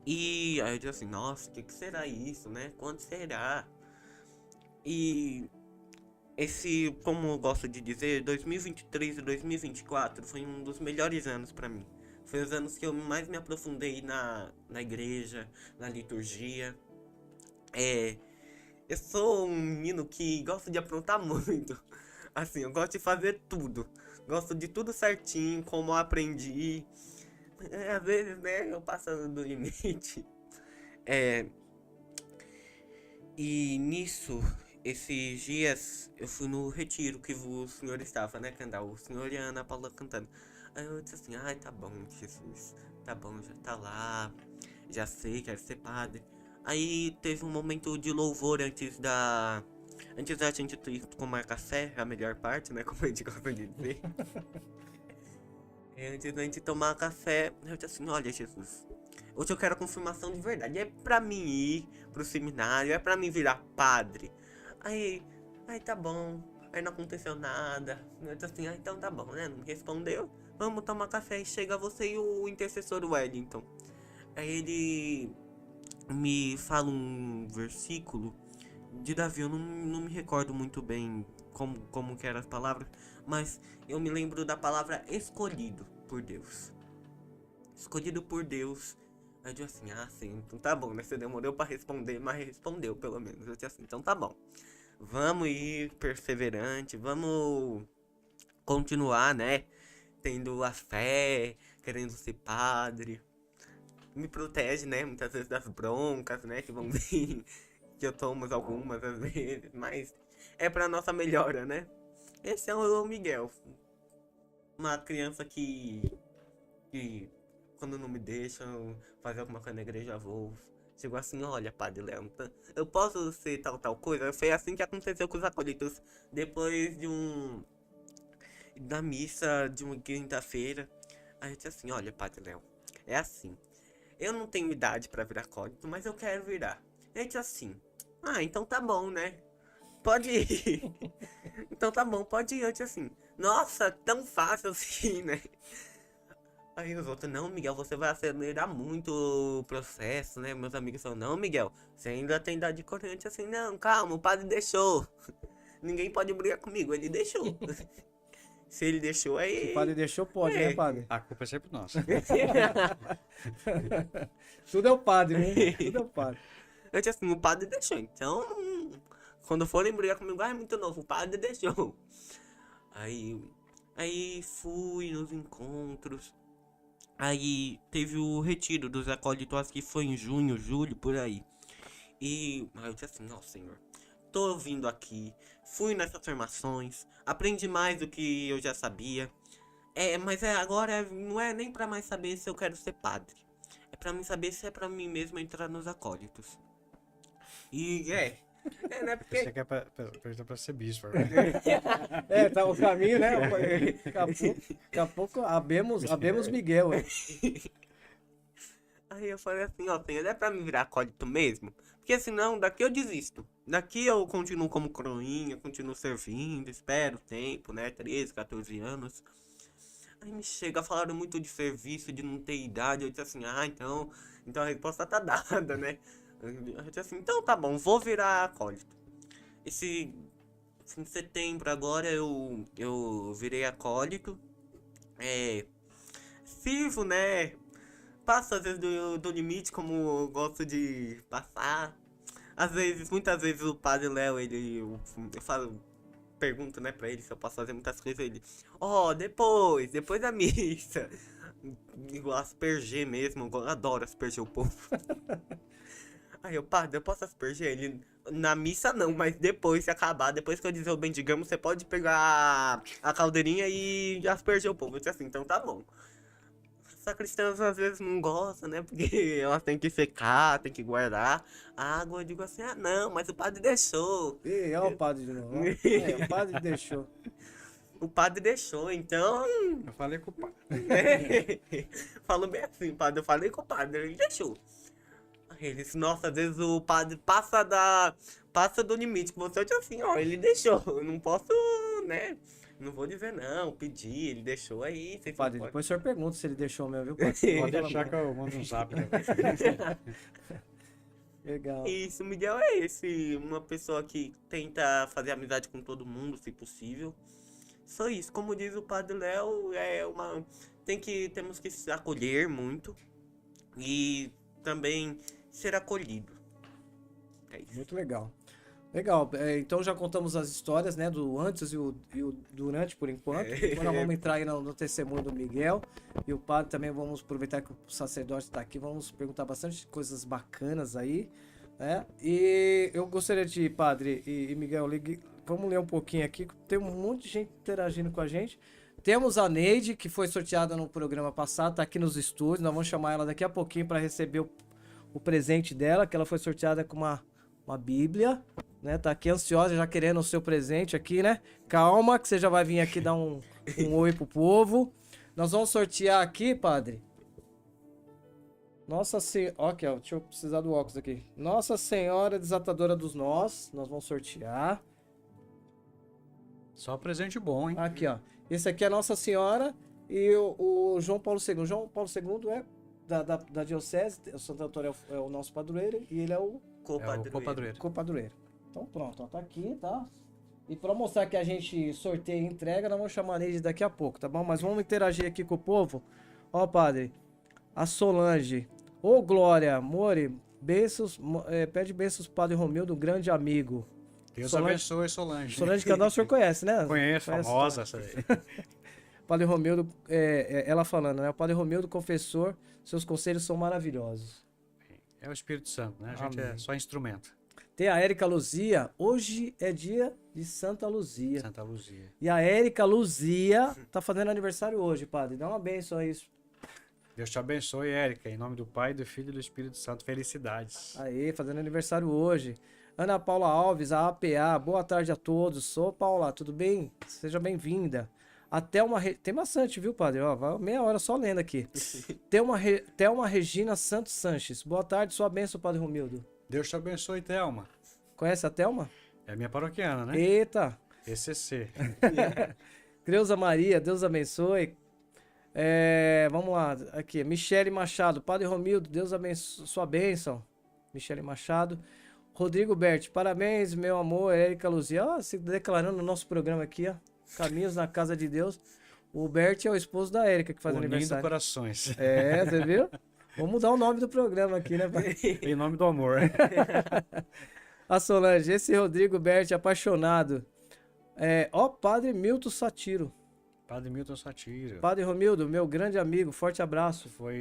E aí eu disse assim, nossa, o que será isso, né? Quando será? E esse, como eu gosto de dizer, 2023 e 2024 foi um dos melhores anos pra mim. Foi os anos que eu mais me aprofundei na igreja, na liturgia. Eu sou um menino que gosta de aprontar muito. Assim, eu gosto de fazer tudo. Gosto de tudo certinho, como eu aprendi. Às vezes, né, eu passando do limite. E nisso, esses dias, eu fui no retiro que o senhor estava, né, cantar, o senhor e a Ana Paula cantando. Aí eu disse assim, ai, tá bom, Jesus, tá bom, já tá lá, já sei, quero ser padre. Aí teve um momento de louvor antes da gente tomar café, a melhor parte, né, como a gente gosta de dizer. Antes da gente tomar café, eu disse assim, olha, Jesus, hoje eu quero a confirmação de verdade. É pra mim ir pro seminário, é pra mim virar padre. Aí tá bom. Aí não aconteceu nada. Eu disse assim, então tá bom, né? Não me respondeu. Vamos tomar café. E chega você e o intercessor Wellington. Aí ele me fala um versículo de Davi. Eu não me recordo muito bem como que eram as palavras. Mas eu me lembro da palavra escolhido por Deus. Escolhido por Deus. Aí eu disse assim, sim, então tá bom, né? Você demorou pra responder, mas respondeu pelo menos. Eu disse assim, então tá bom. Vamos ir perseverante, vamos continuar, né? Tendo a fé, querendo ser padre. Me protege, né? Muitas vezes das broncas, né? Que vão vir, que eu tomo algumas às vezes, mas é pra nossa melhora, né? Esse é o Miguel. Uma criança que quando não me deixam fazer alguma coisa na igreja, eu vou. Chegou assim, olha, Padre Léo, eu posso ser tal coisa? Foi assim que aconteceu com os acólitos. Depois da missa de uma quinta-feira, a gente assim, olha, Padre Léo, é assim. Eu não tenho idade pra virar acólito, mas eu quero virar. A gente assim, então tá bom, né? Pode ir. Então tá bom, pode ir. Eu disse assim, nossa, tão fácil assim, né? Aí os outros, não, Miguel, você vai acelerar muito o processo, né? Meus amigos falam, não, Miguel, você ainda tem idade corrente assim, não, calma, o padre deixou. Ninguém pode brigar comigo, ele deixou. Se ele deixou, aí... Se o padre deixou, pode, né, padre? A culpa é sempre nossa. Tudo é o padre, né? Tudo é o padre. Eu disse assim, o padre deixou, então... Quando forem brigar comigo, é muito novo, o padre deixou. Aí fui nos encontros. Aí teve o retiro dos acólitos, acho que foi em junho, julho, por aí. E aí eu disse assim, ó Senhor, tô vindo aqui, fui nessas formações, aprendi mais do que eu já sabia. Mas agora não é nem pra mais saber se eu quero ser padre. É pra mim saber se é pra mim mesmo entrar nos acólitos. E né, porque... Você quer pra ser bispo. Tá o caminho, né? Daqui a pouco abemos Miguel. Aí eu falei assim, ó, Senhor, é pra me virar acólito mesmo? Porque senão, daqui eu desisto. Daqui eu continuo como coroinha, continuo servindo, espero o tempo, né, 13, 14 anos. Aí me chega, falaram muito de serviço, de não ter idade. Eu disse assim, então a resposta tá dada, né? Eu disse assim, então tá bom, vou virar acólito. Em setembro agora eu virei acólito. Sirvo, né? Passo às vezes do limite, como eu gosto de passar. Muitas vezes o Padre Léo, eu pergunto, né, pra ele se eu posso fazer muitas coisas. Ele, depois da missa. Igual asperger mesmo, eu adoro asperger o povo. Aí padre, eu posso asperger ele? Na missa não, mas depois, se acabar, depois que eu dizer o bendigamos, você pode pegar a caldeirinha e asperger o povo. Eu disse assim, então tá bom. Sacristãs às vezes não gostam, né? Porque elas têm que secar, tem que guardar a água. Eu digo assim, não, mas o padre deixou. Ih, olha o padre de novo. O padre deixou. O padre deixou, então... Eu falei com o padre. Falou bem assim, padre. Eu falei com o padre, ele deixou. Ele disse, nossa, às vezes o padre passa do limite com você. Eu disse assim, ele deixou. Eu não posso, né, Não vou dizer não, pedi, ele deixou aí. Vocês Padre, não depois o senhor pergunta se ele deixou mesmo, viu, padre? Pode deixar que eu mando um zap. Né? Legal. Isso, Miguel é esse, uma pessoa que tenta fazer amizade com todo mundo, se possível. Só isso, como diz o Padre Léo, temos que se acolher muito e também ser acolhido. É isso. Muito legal. Legal, então já contamos as histórias, né, do antes e o durante, por enquanto. Agora nós vamos entrar aí no testemunho do Miguel e o padre também. Vamos aproveitar que o sacerdote está aqui, vamos perguntar bastante coisas bacanas aí, né? E eu gostaria de, padre e Miguel, vamos ler um pouquinho aqui, tem um monte de gente interagindo com a gente. Temos a Neide, que foi sorteada no programa passado, está aqui nos estúdios, nós vamos chamar ela daqui a pouquinho para receber o presente dela, que ela foi sorteada com uma Bíblia, né? Tá aqui ansiosa, já querendo o seu presente aqui, né? Calma, que você já vai vir aqui dar um oi pro povo. Nós vamos sortear aqui, padre. Nossa Senhora... Ok, ó, deixa eu precisar do óculos aqui. Nossa Senhora Desatadora dos Nós. Nós vamos sortear. Só presente bom, hein? Aqui, ó. Esse aqui é Nossa Senhora e o João Paulo II. João Paulo II é da diocese. O Santo Antônio é o nosso padroeiro e ele é o Copadroeiro. copadroeiro. Então pronto, ó, tá aqui, tá? E pra mostrar que a gente sorteia e entrega, nós vamos chamar a Neide daqui a pouco, tá bom? Mas vamos interagir aqui com o povo. Ó, padre, a Solange. Ô, Glória, More, bênçãos, pede bênçãos pro Padre Romildo, um grande amigo. Deus abençoe, Solange. Solange Candal, o senhor conhece, né? Conheço, famosa essa aí. Padre Romildo, ela falando, né? O Padre Romildo, confessor, seus conselhos são maravilhosos. É o Espírito Santo, né? A gente Amém. é só instrumento. Tem a Érica Luzia. Hoje é dia de Santa Luzia. Santa Luzia. E a Érica Luzia tá fazendo aniversário hoje, padre. Dá uma bênção aí. Deus te abençoe, Érica. Em nome do Pai, do Filho e do Espírito Santo. Felicidades. Aí, fazendo aniversário hoje. Ana Paula Alves, a APA. Boa tarde a todos. Sou Paula, tudo bem? Seja bem-vinda. Até uma... Tem bastante, viu, padre? Ó, vai meia hora só lendo aqui. Thelma Regina Santos Sanches. Boa tarde, sua bênção, Padre Romildo. Deus te abençoe, Thelma. Conhece a Thelma? É minha paroquiana, né? Eita! ECC. Creuza Maria, Deus abençoe. Vamos lá, aqui. Michele Machado, Padre Romildo, Deus abençoe, sua bênção. Michele Machado. Rodrigo Berti, parabéns, meu amor. Érica Luzia, ó, se declarando no nosso programa aqui, ó. Caminhos na Casa de Deus. O Berti é o esposo da Érica, que faz Unindo aniversário. corações. Você viu? Vamos mudar o nome do programa aqui, né, pai? Em nome do amor. A Solange, esse Rodrigo Berti, apaixonado. Padre Milton Satiro. Padre Milton Satiro. Padre Romildo, meu grande amigo, forte abraço. Foi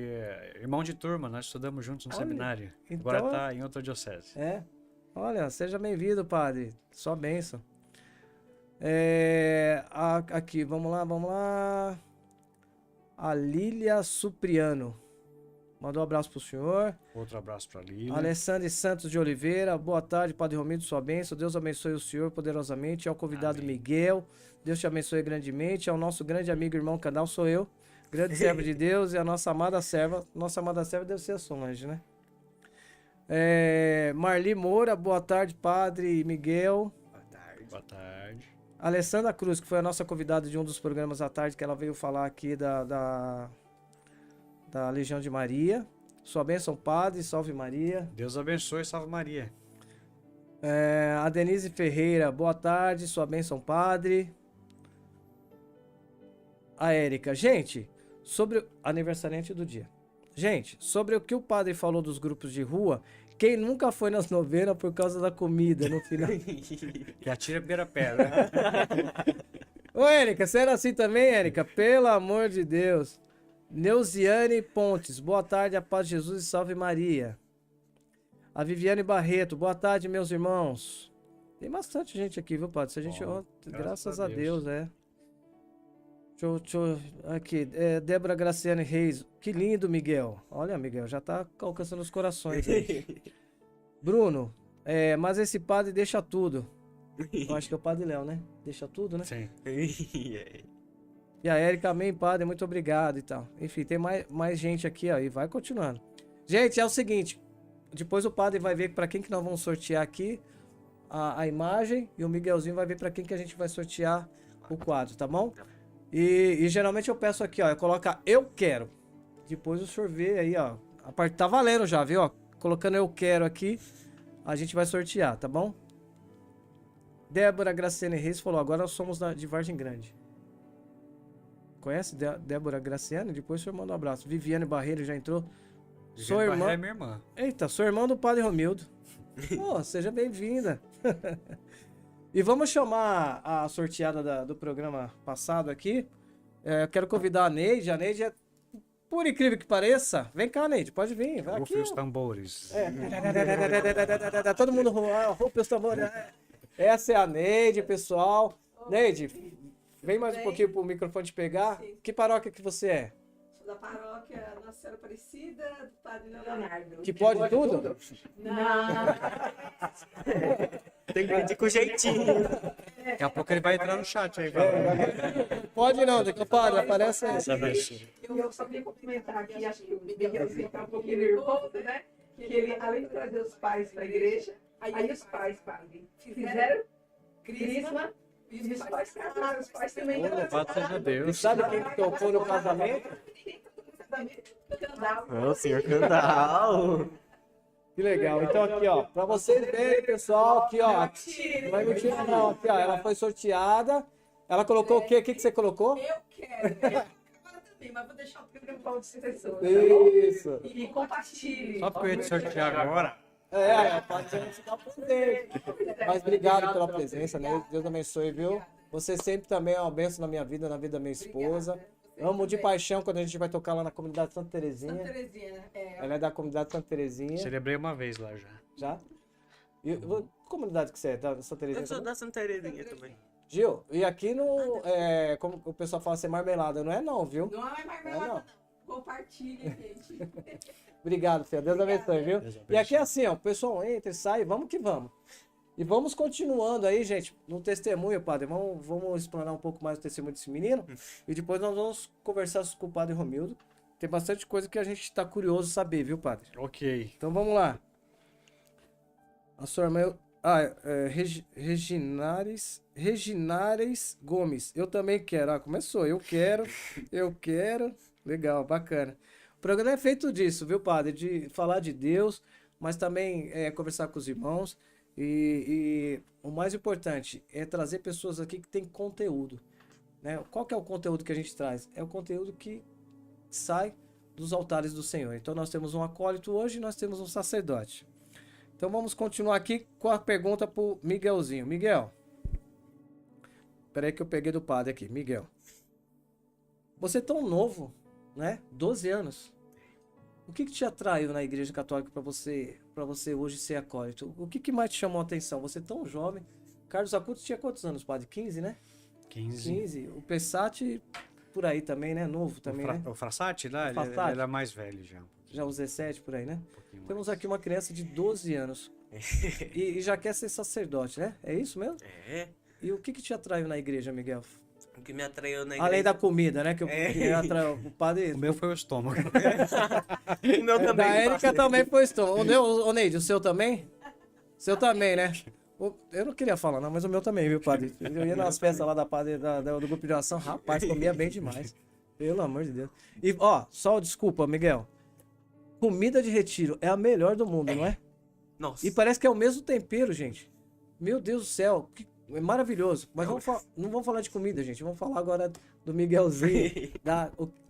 irmão de turma, nós estudamos juntos no Olha, seminário. então- Agora está em outra diocese. Olha, seja bem-vindo, padre. Só bênção. Aqui, vamos lá. A Lília Supriano. Mandou um abraço pro senhor. Outro abraço para Lília. Alessandro Santos de Oliveira. Boa tarde, Padre Romildo, sua bênção. Deus abençoe o senhor poderosamente. Ao convidado Amém. Miguel. Deus te abençoe grandemente. Ao nosso grande amigo, irmão Candal, sou eu. Grande servo de Deus. E a nossa amada serva. Nossa amada serva deve ser a Solange, né? Marli Moura. Boa tarde, Padre Miguel. Boa tarde. Boa tarde. Alessandra Cruz, que foi a nossa convidada de um dos programas à tarde, que ela veio falar aqui da Legião de Maria. Sua bênção, Padre, salve Maria. Deus abençoe, salve Maria. A Denise Ferreira, boa tarde, sua bênção, Padre. A Érica, gente, sobre o aniversariante do dia. Gente, sobre o que o padre falou dos grupos de rua, quem nunca foi nas novenas por causa da comida no final? Que atira a primeira pedra. Ô, Érica, você era assim também, Érica? Pelo amor de Deus. Neuziane Pontes, boa tarde, a paz de Jesus e salve Maria. A Viviane Barreto, boa tarde, meus irmãos. Tem bastante gente aqui, viu, padre? Se a gente, Bom, graças a Deus, Aqui, Débora Graciane Reis, que lindo, Miguel. Olha, Miguel, já tá alcançando os corações aí. Bruno, mas esse padre deixa tudo. Eu acho que é o Padre Léo, né? Deixa tudo, né? Sim. E a Érica, amém, padre, muito obrigado e tal. Enfim, tem mais gente aqui, ó, e vai continuando. Gente, é o seguinte, depois o padre vai ver para quem que nós vamos sortear aqui a imagem, e o Miguelzinho vai ver para quem que a gente vai sortear o quadro, tá bom? E geralmente eu peço aqui, ó, coloca eu quero. Depois o senhor vê aí, ó. A parte tá valendo já, viu? Ó, colocando eu quero aqui, a gente vai sortear, tá bom? Débora Graciane Reis falou, agora nós somos de Vargem Grande. Conhece Débora Graciane? Depois o senhor manda um abraço. Viviane Barreiro já entrou. Sou irmã. É minha irmã. Eita, sou irmão do Padre Romildo. Pô, seja bem-vinda. E vamos chamar a sorteada do programa passado aqui. Eu quero convidar a Neide. A Neide é, por incrível que pareça, vem cá, Neide, pode vir. Vai aqui. Rufem os tambores. Todo mundo rufe os tambores. Essa é a Neide, pessoal. Neide, vem mais um pouquinho pro microfone te pegar. Sim. Que paróquia que você é? Sou da paróquia Nossa Senhora Aparecida, do Padre Leonardo. Que pode tudo? Não. Tem que pedir com jeitinho. Daqui a pouco ele vai entrar no chat aí. Pode não, daqui a pouco aparece aí. Eu só queria cumprimentar aqui, acho que o Miguelzinho está um pouquinho nervoso, né? Que ele, além de trazer os pais para a igreja, aí os pais, padre, fizeram crisma e os pais casaram. Os pais também Louvado seja E Deus. sabe quem que tocou no casamento? Ô, senhor Candal. Que legal. Então aqui, ó, pra vocês verem, pessoal, aqui, ó. Não vai mentir não, aqui, ó. Ela foi sorteada. Ela colocou o quê? O que que você colocou? Eu quero. Agora também, mas vou deixar o programa para outras pessoas. Isso. E compartilhe. Só porque eu ia te sortear agora. Pode ser ficar presente. Mas obrigado pela presença, né? Deus abençoe, viu? Você sempre também é uma bênção na minha vida, na vida da minha esposa. Amo de paixão quando a gente vai tocar lá na comunidade Santa Terezinha. Santa Terezinha, né? Ela é da comunidade Santa Terezinha. Celebrei uma vez lá já. Já? E, que comunidade que você é? Da Santa Terezinha Eu sou também? da Santa Terezinha também. Gil, e aqui no. Como o pessoal fala, ser marmelada, não é não, viu? Não é marmelada, não. não. Compartilhe, gente. Obrigado, Fê. Deus abençoe, viu? Deus E aqui é abençoe. assim, ó, o pessoal entra e sai, vamos que vamos. E vamos continuando aí, gente, no testemunho, padre. Vamos explanar um pouco mais o testemunho desse menino. E depois nós vamos conversar com o padre Romildo. Tem bastante coisa que a gente está curioso saber, viu, padre? Ok. Então vamos lá. A sua irmã. Reginares Gomes. Eu também quero. Começou. Eu quero. Legal, bacana. O programa é feito disso, viu, padre? De falar de Deus, mas também conversar com os irmãos. E o mais importante é trazer pessoas aqui que têm conteúdo. Né? Qual que é o conteúdo que a gente traz? É o conteúdo que sai dos altares do Senhor. Então nós temos um acólito hoje e nós temos um sacerdote. Então vamos continuar aqui com a pergunta para o Miguelzinho. Miguel. Peraí que eu peguei do padre aqui. Miguel. Você é tão novo, né? 12 anos. O que te atraiu na Igreja Católica para você hoje ser acólito? O que mais te chamou a atenção? Você é tão jovem. Carlos Acutis tinha quantos anos, padre? 15, né? 15. O Pessati, por aí também, né? Novo também, né? O Frassati lá, Frassati. ele é mais velho já. Já os 17, por aí, né? Um pouquinho Temos mais. aqui uma criança de 12 anos. e já quer ser sacerdote, né? É isso mesmo? É. E o que te atraiu na igreja, Miguel? O que me atraiu na igreja. Além da comida, né? Que o padre... O meu foi o estômago. O meu também. Da Érica pastor. também foi estômago. Ô Neide, o seu também? O seu também, né? Eu não queria falar, não, mas o meu também, viu, padre? Eu ia nas festas lá da padre do grupo de oração, rapaz, comia bem demais. Pelo amor de Deus. E, ó, só desculpa, Miguel. Comida de retiro é a melhor do mundo, não é? Nossa. E parece que é o mesmo tempero, gente. Meu Deus do céu, é maravilhoso. Mas não vamos falar de comida, gente. Vamos falar agora do Miguelzinho.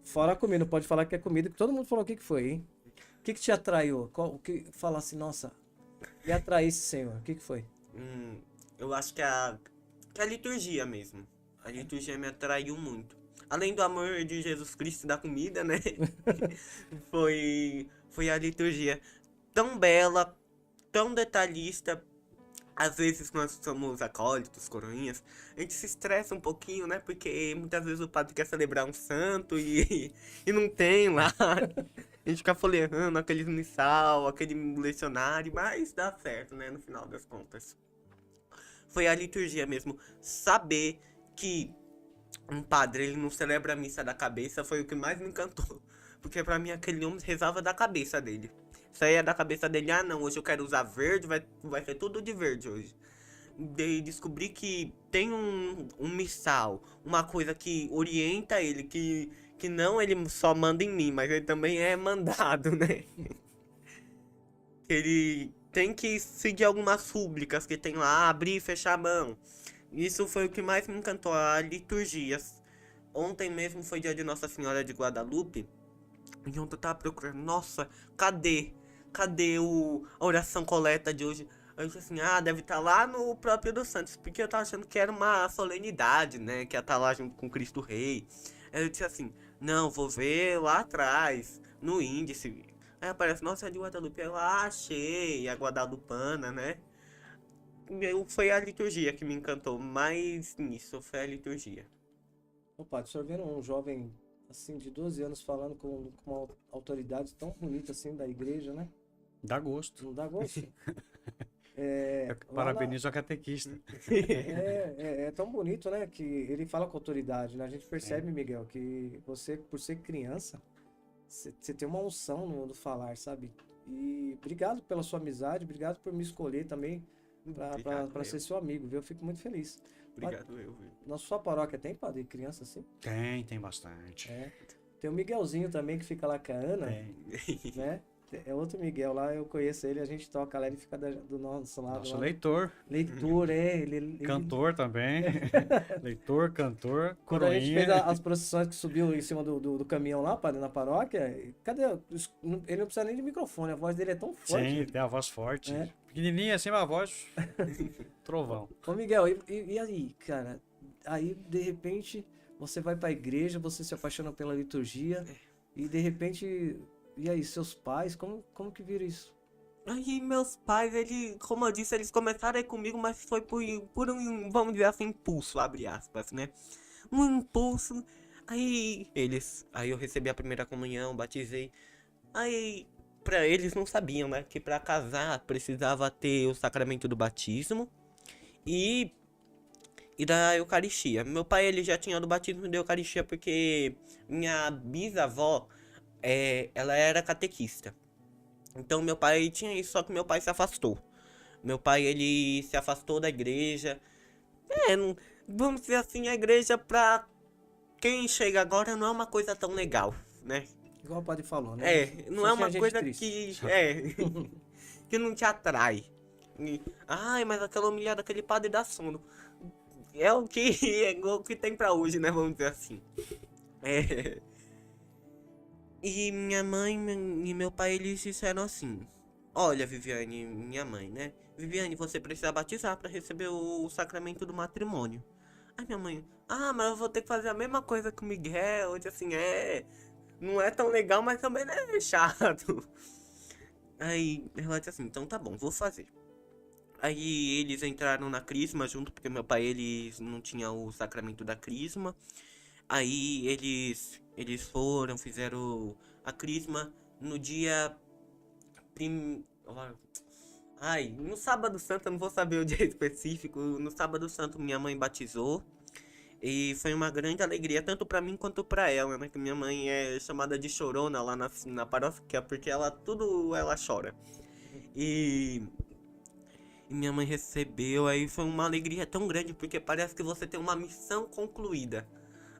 Fora a comida, não pode falar que é comida, que todo mundo falou o que foi, hein? O que te atraiu? O que falasse, nossa, me atraísse, Senhor? O que foi? Eu acho que a liturgia mesmo. A liturgia me atraiu muito. Além do amor de Jesus Cristo e da comida, né? foi a liturgia tão bela, tão detalhista. Às vezes nós somos acólitos, coroinhas, a gente se estressa um pouquinho, né? Porque muitas vezes o padre quer celebrar um santo e não tem lá. A gente fica folheando aquele missal, aquele lecionário, mas dá certo, né? No final das contas. Foi a liturgia mesmo. Saber que um padre, ele não celebra a missa da cabeça foi o que mais me encantou. Porque pra mim aquele homem rezava da cabeça dele. Saía da cabeça dele, não, hoje eu quero usar verde, vai ser tudo de verde hoje. de descobrir que tem um missal, uma coisa que orienta ele, que não ele só manda em mim, mas ele também é mandado, né? Ele tem que seguir algumas súplicas que tem lá, abrir e fechar a mão. Isso foi o que mais me encantou, a liturgia. Ontem mesmo foi dia de Nossa Senhora de Guadalupe. E ontem eu tava procurando, nossa, cadê? Cadê a oração coleta de hoje? Eu disse assim, deve estar lá no próprio dos Santos, porque eu tava achando que era uma solenidade, né? Que ia estar lá junto com Cristo Rei. Aí eu disse assim, não, vou ver lá atrás, no índice. Aí aparece, nossa, é de Guadalupe. Eu achei, a Guadalupana, né? Foi a liturgia que me encantou, mais nisso, foi a liturgia. Opa, o senhor vendo um jovem assim de 12 anos falando com uma autoridade tão bonita assim da igreja, né? Dá gosto. Não dá gosto? Eu parabenizo a catequista. É tão bonito, né? Que ele fala com autoridade, né? A gente percebe, Miguel, que você, por ser criança, você tem uma unção no falar, sabe? E obrigado pela sua amizade, obrigado por me escolher também para ser seu amigo, viu? Eu fico muito feliz. Obrigado, viu? Na sua paróquia tem padre criança assim? Tem bastante. Tem o Miguelzinho também que fica lá com a Ana, Tem. né? É outro Miguel lá, eu conheço ele, a gente toca lá, ele fica do nosso lado. Nosso lá. leitor. Leitor, ele Cantor também. Leitor, cantor, Quando a gente coroinha. fez as procissões que subiu em cima do caminhão lá, padre, na paróquia, cadê? Ele não precisa nem de microfone, a voz dele é tão forte. Sim, tem a voz forte. É. Pequenininha assim, mas a voz... Trovão. Ô Miguel, e aí, cara? Aí, de repente, você vai pra igreja, você se apaixona pela liturgia, e de repente, e aí, seus pais, como que vira isso? Aí meus pais, como eu disse, eles começaram a ir comigo, mas foi por um, vamos dizer assim, impulso, abre aspas, né? Um impulso, aí eu recebi a primeira comunhão, batizei, aí pra eles não sabiam, né, que pra casar precisava ter o sacramento do batismo e da Eucaristia. Meu pai, ele já tinha do batismo e da Eucaristia porque minha bisavó, ela era catequista. Então meu pai tinha isso, só que meu pai se afastou. Meu pai, ele se afastou da igreja. Vamos dizer assim, a igreja pra quem chega agora não é uma coisa tão legal, né? Igual o padre falou, né? Não Só é tinha uma gente coisa triste. que não te atrai. Ai, mas aquela humilhada, aquele padre dá sono. É o que tem pra hoje, né? Vamos dizer assim. E minha mãe e meu pai, eles disseram assim: olha, Viviane, minha mãe, né? Viviane, você precisa batizar pra receber o sacramento do matrimônio. Aí minha mãe, mas eu vou ter que fazer a mesma coisa que o Miguel. Eu disse assim, não é tão legal, mas também não é chato. Aí ela disse assim, então tá bom, vou fazer. Aí eles entraram na crisma junto, porque meu pai, eles não tinha o sacramento da crisma. Aí eles fizeram a crisma no dia... no sábado santo, eu não vou saber o dia específico. No sábado santo minha mãe batizou. E foi uma grande alegria, tanto pra mim quanto pra ela, né? Que minha mãe é chamada de chorona lá na paróquia, porque tudo ela chora. E minha mãe recebeu, aí foi uma alegria tão grande, porque parece que você tem uma missão concluída.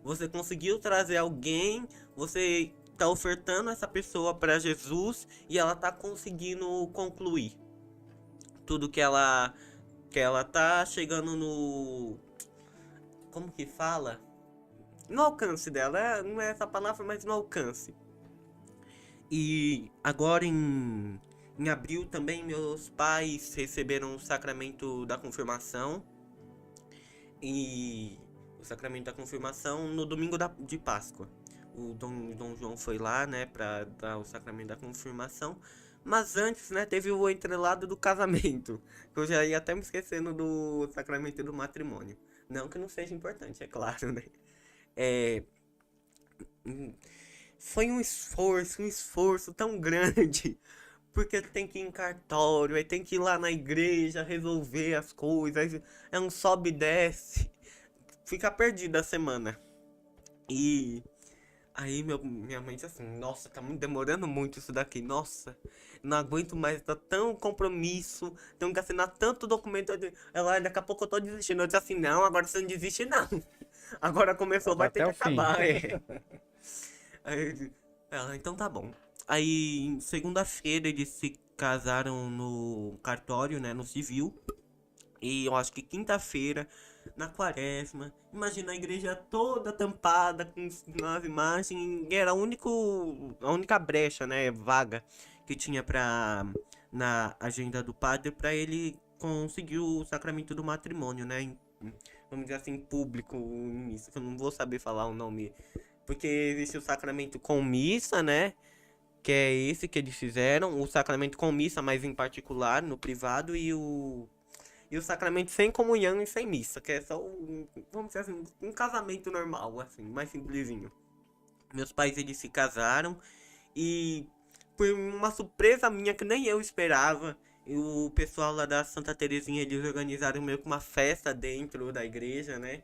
Você conseguiu trazer alguém, você tá ofertando essa pessoa pra Jesus e ela tá conseguindo concluir tudo que ela tá chegando no... Como que fala? No alcance dela, não é essa palavra, mas no alcance. E agora em abril também meus pais receberam o sacramento da confirmação. E o sacramento da confirmação no domingo de Páscoa. O Dom João foi lá, né, pra dar o sacramento da confirmação. Mas antes, né, teve o entrelado do casamento. Que eu já ia até me esquecendo do sacramento do matrimônio. Não que não seja importante, é claro, né. Foi um esforço tão grande. Porque tem que ir em cartório, aí tem que ir lá na igreja resolver as coisas. É um sobe e desce. Fica perdida a semana. E Aí minha mãe disse assim, nossa, tá demorando muito isso daqui, nossa, não aguento mais, tá tão compromisso, tenho que assinar tanto documento. Ela, daqui a pouco eu tô desistindo. Eu disse assim, não, agora você não desiste não. Agora começou, vai ter Até que o fim. acabar. Aí ela, então tá bom. Aí, segunda-feira, eles se casaram no cartório, né, no civil. E eu acho que quinta-feira, na quaresma, imagina a igreja toda tampada com as imagens, e era a única brecha, né, vaga que tinha na agenda do padre para ele conseguir o sacramento do matrimônio, né, vamos dizer assim, público, em missa, que eu não vou saber falar o nome, porque existe o sacramento com missa, né, que é esse que eles fizeram, o sacramento com missa, mas em particular, no privado, e o sacramento sem comunhão e sem missa, que é só vamos dizer assim, um casamento normal, assim, mais simplesinho. Meus pais, eles se casaram e por uma surpresa minha que nem eu esperava, o pessoal lá da Santa Terezinha, eles organizaram meio que uma festa dentro da igreja, né?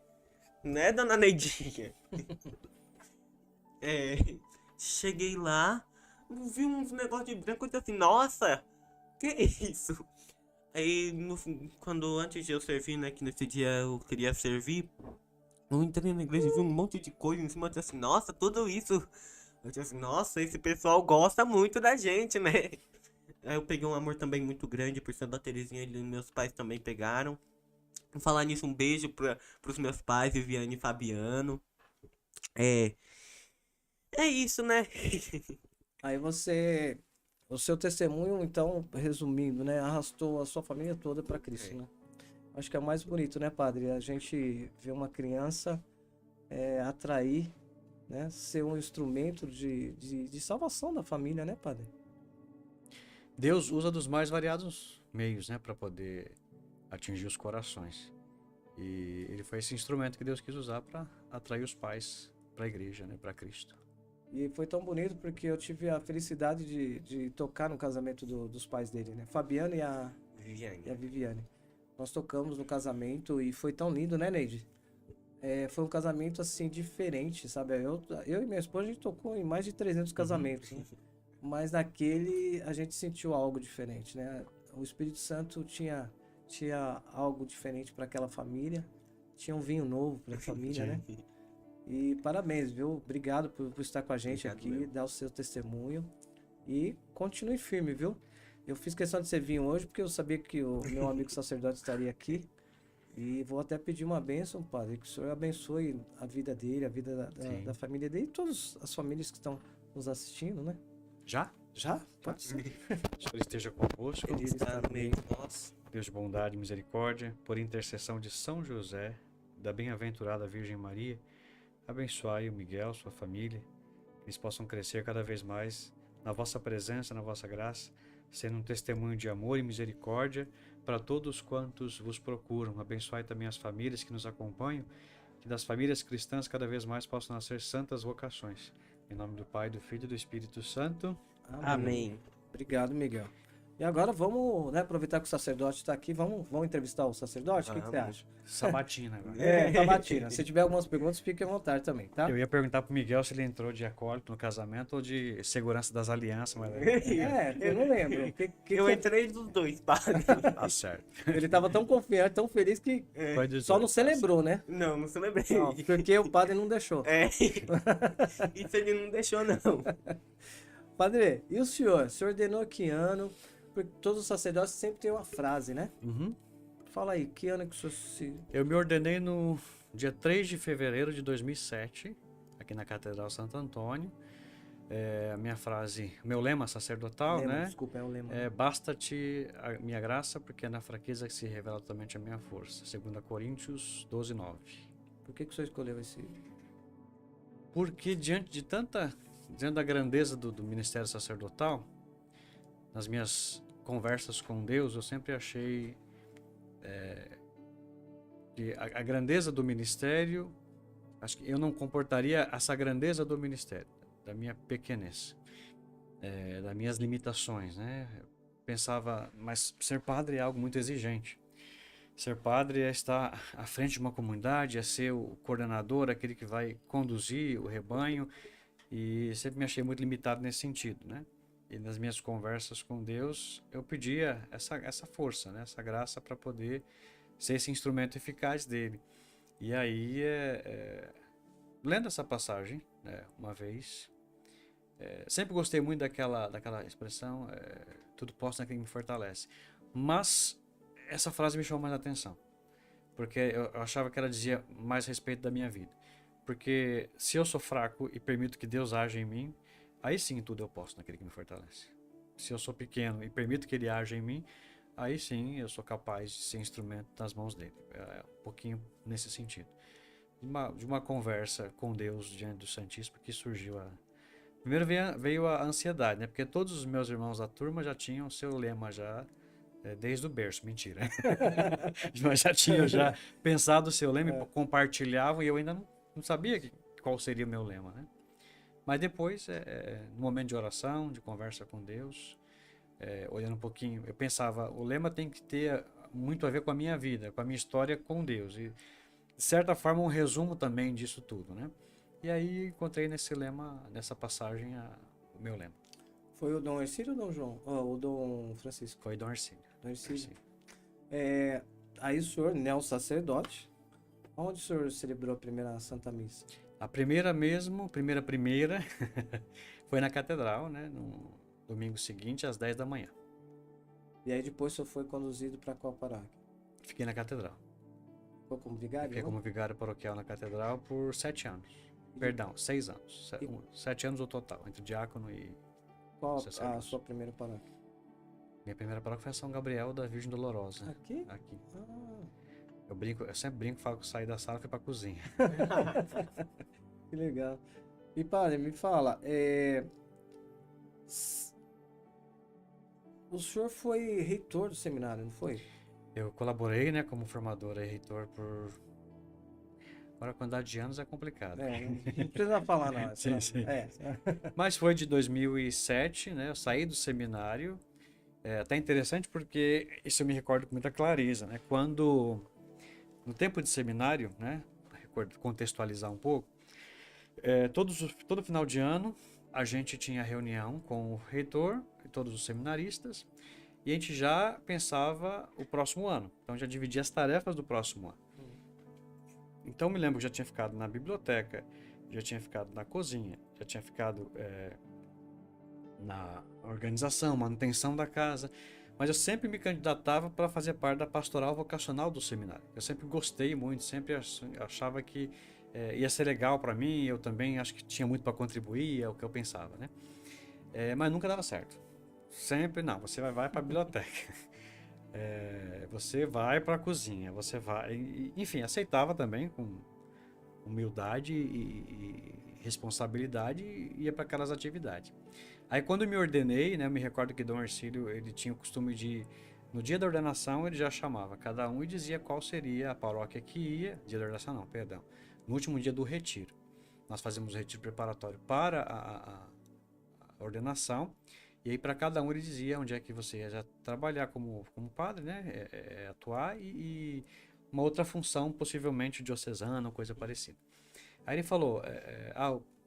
Né, dona Neidinha? É, cheguei lá, vi uns negócios de branco e disse assim, nossa, que isso? Aí, antes de eu servir, né, que nesse dia eu queria servir, eu entrei na igreja e vi um monte de coisa em cima, eu disse assim, nossa, tudo isso. Eu disse assim, nossa, esse pessoal gosta muito da gente, né? Aí eu peguei um amor também muito grande por Santa Terezinha, e meus pais também pegaram. Vou falar nisso, um beijo pros meus pais, Viviane e Fabiano. É, é isso, né? Aí você, o seu testemunho, então, resumindo, né, arrastou a sua família toda para Cristo, né? Acho que é o mais bonito, né, padre? A gente vê uma criança atrair, né, ser um instrumento de salvação da família, né, padre? Deus usa dos mais variados meios, né, para poder atingir os corações. E ele foi esse instrumento que Deus quis usar para atrair os pais para a igreja, né, para Cristo. E foi tão bonito porque eu tive a felicidade de tocar no casamento dos pais dele, né? Fabiano e a Viviane. Nós tocamos no casamento e foi tão lindo, né, Neide? Foi um casamento, assim, diferente, sabe? Eu e minha esposa, a gente tocou em mais de 300 casamentos, né? Mas naquele a gente sentiu algo diferente, né? O Espírito Santo tinha algo diferente para aquela família, tinha um vinho novo para a família, né? E parabéns, viu? Obrigado por estar com a gente aqui, dar o seu testemunho e continue firme, viu? Eu fiz questão de você vir hoje porque eu sabia que o meu amigo sacerdote estaria aqui e vou até pedir uma bênção, padre, que o senhor abençoe a vida dele, a vida da família dele e todas as famílias que estão nos assistindo, né? Já? Já? Pode ser. Que ele esteja convosco. Ele está no meio de nós. Deus de bondade e misericórdia, por intercessão de São José, da bem-aventurada Virgem Maria, abençoai o Miguel, sua família, que eles possam crescer cada vez mais na vossa presença, na vossa graça, sendo um testemunho de amor e misericórdia para todos quantos vos procuram. Abençoai também as famílias que nos acompanham, que das famílias cristãs cada vez mais possam nascer santas vocações. Em nome do Pai, do Filho e do Espírito Santo. Amém. Obrigado, Miguel. E agora vamos, né, aproveitar que o sacerdote está aqui, vamos entrevistar o sacerdote? O que você acha? Sabatina agora. Sabatina. Se tiver algumas perguntas, fique à vontade também, tá? Eu ia perguntar pro Miguel se ele entrou de acólito no casamento ou de segurança das alianças, mas Eu não lembro. Eu entrei dos dois, padre. tá certo. Ele estava tão confiante, tão feliz que Foi dos só dois, não celebrou, né? Não celebrei. Não, porque o padre não deixou. Isso ele não deixou, não. Padre, e o senhor? O senhor ordenou que ano? Porque todos os sacerdotes sempre têm uma frase, né? Fala aí, que ano que o senhor se... Eu me ordenei no dia 3 de fevereiro de 2007, aqui na Catedral Santo Antônio. A minha frase, meu lema sacerdotal, lema, né? Desculpa, é o lema. Basta-te a minha graça, porque é na fraqueza que se revela totalmente a minha força. 2 Coríntios 12, 9. Por que o senhor escolheu esse... Porque diante da grandeza do ministério sacerdotal, nas minhas conversas com Deus, eu sempre achei que a grandeza do ministério, acho que eu não comportaria essa grandeza do ministério, da minha pequenez, das minhas limitações, né? Eu pensava, mas ser padre é algo muito exigente. Ser padre é estar à frente de uma comunidade, é ser o coordenador, aquele que vai conduzir o rebanho. E sempre me achei muito limitado nesse sentido, né? E nas minhas conversas com Deus, eu pedia essa força, né? Essa graça para poder ser esse instrumento eficaz dele. E aí, lendo essa passagem, né, uma vez, sempre gostei muito daquela expressão, tudo posso naquele que me fortalece. Mas essa frase me chamou mais a atenção, porque eu achava que ela dizia mais a respeito da minha vida. Porque se eu sou fraco e permito que Deus haja em mim, aí sim tudo eu posso naquele que me fortalece. Se eu sou pequeno e permito que Ele haja em mim, aí sim eu sou capaz de ser instrumento nas mãos dele. É um pouquinho nesse sentido. De uma conversa com Deus diante do Santíssimo que surgiu Primeiro veio a ansiedade, né? Porque todos os meus irmãos da turma já tinham seu lema já desde o berço, mentira. Mas já tinham já pensado o seu lema e compartilhavam e eu ainda não sabia qual seria o meu lema, né? Mas depois, no momento de oração, de conversa com Deus, olhando um pouquinho, eu pensava, o lema tem que ter muito a ver com a minha vida, com a minha história com Deus. E, de certa forma, um resumo também disso tudo, né? E aí encontrei nesse lema, nessa passagem, o meu lema. Foi o Dom Ercílio ou o Dom João? O Dom Francisco? Foi Dom Ercílio. Dom Ercílio. Aí o senhor, neo-sacerdote, onde o senhor celebrou a primeira Santa Missa? A primeira mesmo, primeira, foi na catedral, né? No domingo seguinte, às 10 da manhã. E aí depois o senhor foi conduzido para qual paróquia? Fiquei na catedral. Ficou como vigário? Fiquei como vigário paroquial na catedral por 7 anos. Perdão, 6 anos. 7 anos no total, entre diácono e Qual a sacerdote. sua primeira paróquia? Minha primeira paróquia foi São Gabriel da Virgem Dolorosa. Aqui? Aqui. Ah, Eu sempre brinco, falo que saí da sala e fui pra cozinha. que legal. E padre, me fala, o senhor foi reitor do seminário, não foi? Eu colaborei, né, como formador e reitor por... Agora a quantidade de anos é complicado. Não precisa falar não. Sim, sim. É. Mas foi de 2007, né, eu saí do seminário. É até interessante porque isso eu me recordo com muita clareza, né? Quando, no tempo de seminário, né, contextualizar um pouco, todo final de ano a gente tinha reunião com o reitor e todos os seminaristas e a gente já pensava o próximo ano. Então já dividia as tarefas do próximo ano. Então me lembro que já tinha ficado na biblioteca, já tinha ficado na cozinha, já tinha ficado na organização, manutenção da casa, mas eu sempre me candidatava para fazer parte da pastoral vocacional do seminário. Eu sempre gostei muito, sempre achava que ia ser legal para mim, eu também acho que tinha muito para contribuir, é o que eu pensava, né? Mas nunca dava certo. Sempre, não, você vai para a biblioteca, você vai para a cozinha, você vai... Enfim, aceitava também com humildade e responsabilidade e ia para aquelas atividades. Aí quando eu me ordenei, né, eu me recordo que Dom Ercílio, ele tinha o costume de, no dia da ordenação, ele já chamava cada um e dizia qual seria a paróquia que ia, dia da ordenação não, perdão, no último dia do retiro. Nós fazíamos o retiro preparatório para a ordenação, e aí para cada um ele dizia onde é que você ia já trabalhar como padre, né, atuar, e uma outra função, possivelmente diocesana ou coisa parecida. Aí ele falou,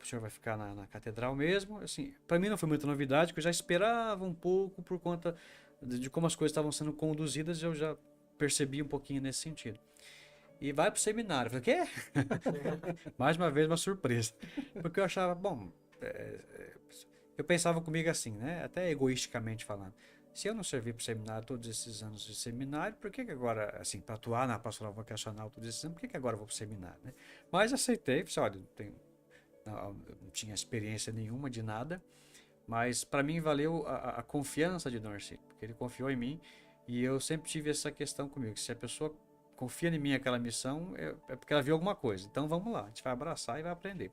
o senhor vai ficar na catedral mesmo. Assim, para mim não foi muita novidade, porque eu já esperava um pouco por conta de como as coisas estavam sendo conduzidas, eu já percebi um pouquinho nesse sentido. E vai pro seminário. Eu falei, quê? Mais uma vez uma surpresa. Porque eu achava, bom, eu pensava comigo assim, né? Até egoisticamente falando. Se eu não servir para o seminário todos esses anos de seminário, por que agora, assim, para atuar na pastoral vocacional todos esses anos, por que agora eu vou para o seminário, né? Mas aceitei, falei, olha, não tinha experiência nenhuma de nada, mas para mim valeu a confiança de Dom Ercílio, porque ele confiou em mim e eu sempre tive essa questão comigo, que se a pessoa confia em mim aquela missão, é porque ela viu alguma coisa, então vamos lá, a gente vai abraçar e vai aprender.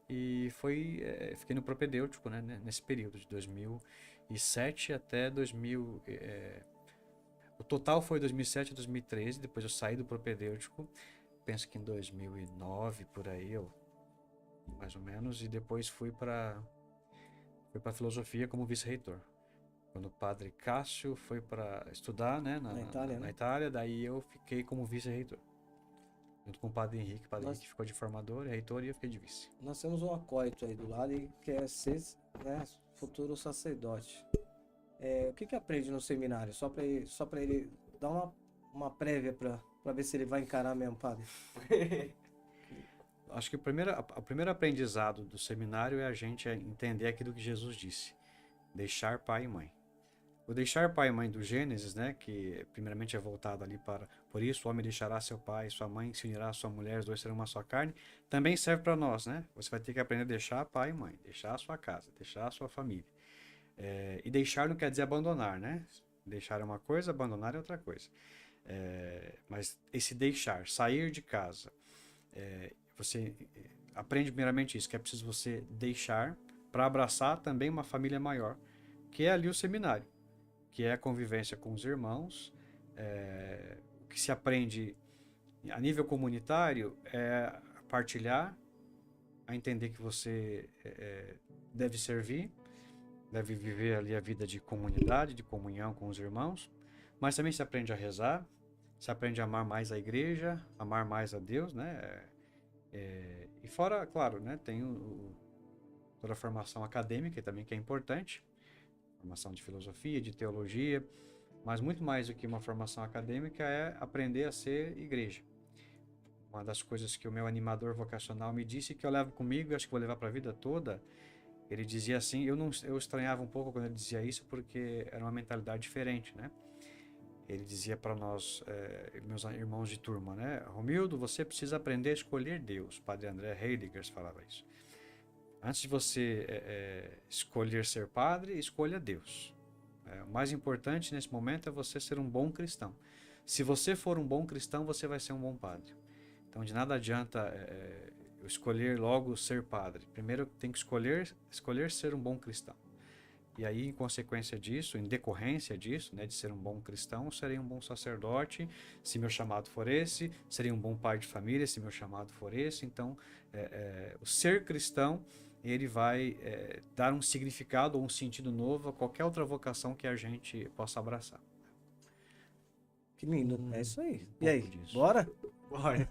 E fiquei no propedêutico, né, nesse período de 2007 até 2000, o total foi 2007 a 2013, depois eu saí do propedêutico, penso que em 2009, por aí, mais ou menos, e depois fui para filosofia como vice-reitor. Quando o padre Cássio foi para estudar, né, na Itália, daí eu fiquei como vice-reitor. junto com o Padre Henrique. O Padre Nós- Henrique ficou de formador, reitor, e eu fiquei de vice. Nós temos um acólito aí do lado e quer ser, né, futuro sacerdote. O que que aprende no seminário? Só para ele dar uma prévia para ver se ele vai encarar mesmo, padre. Acho que o primeiro aprendizado do seminário é a gente entender aquilo que Jesus disse: deixar pai e mãe. O deixar pai e mãe do Gênesis, né, que primeiramente é voltado ali para: por isso o homem deixará seu pai e sua mãe, se unirá à sua mulher, os dois serão uma só carne, também serve para nós, né? Você vai ter que aprender a deixar pai e mãe, deixar a sua casa, deixar a sua família. E deixar não quer dizer abandonar, né? Deixar é uma coisa, abandonar é outra coisa. Mas esse deixar, sair de casa, você aprende primeiramente isso, que é preciso você deixar para abraçar também uma família maior, que é ali o seminário, que é a convivência com os irmãos. O que se aprende a nível comunitário é a partilhar, a entender que você deve servir, deve viver ali a vida de comunidade, de comunhão com os irmãos, mas também se aprende a rezar, se aprende a amar mais a igreja, amar mais a Deus, né? E fora, claro, né, tem toda a formação acadêmica também, que é importante, formação de filosofia, de teologia, mas muito mais do que uma formação acadêmica é aprender a ser igreja. Uma das coisas que o meu animador vocacional me disse, que eu levo comigo e acho que vou levar para a vida toda, ele dizia assim, eu estranhava um pouco quando ele dizia isso, porque era uma mentalidade diferente, né? Ele dizia para nós, meus irmãos de turma, né? Romildo, você precisa aprender a escolher Deus. Padre André Heidegger falava isso. Antes de você escolher ser padre, escolha Deus. O mais importante nesse momento é você ser um bom cristão. Se você for um bom cristão, você vai ser um bom padre. Então, de nada adianta eu escolher logo ser padre. Primeiro, eu tenho que escolher ser um bom cristão. E aí, em consequência disso, em decorrência disso, né, de ser um bom cristão, serei um bom sacerdote, se meu chamado for esse, serei um bom pai de família, se meu chamado for esse. Então, o ser cristão, ele vai dar um significado ou um sentido novo a qualquer outra vocação que a gente possa abraçar. Que lindo, é isso aí. Um E aí, pouco disso. bora? Bora.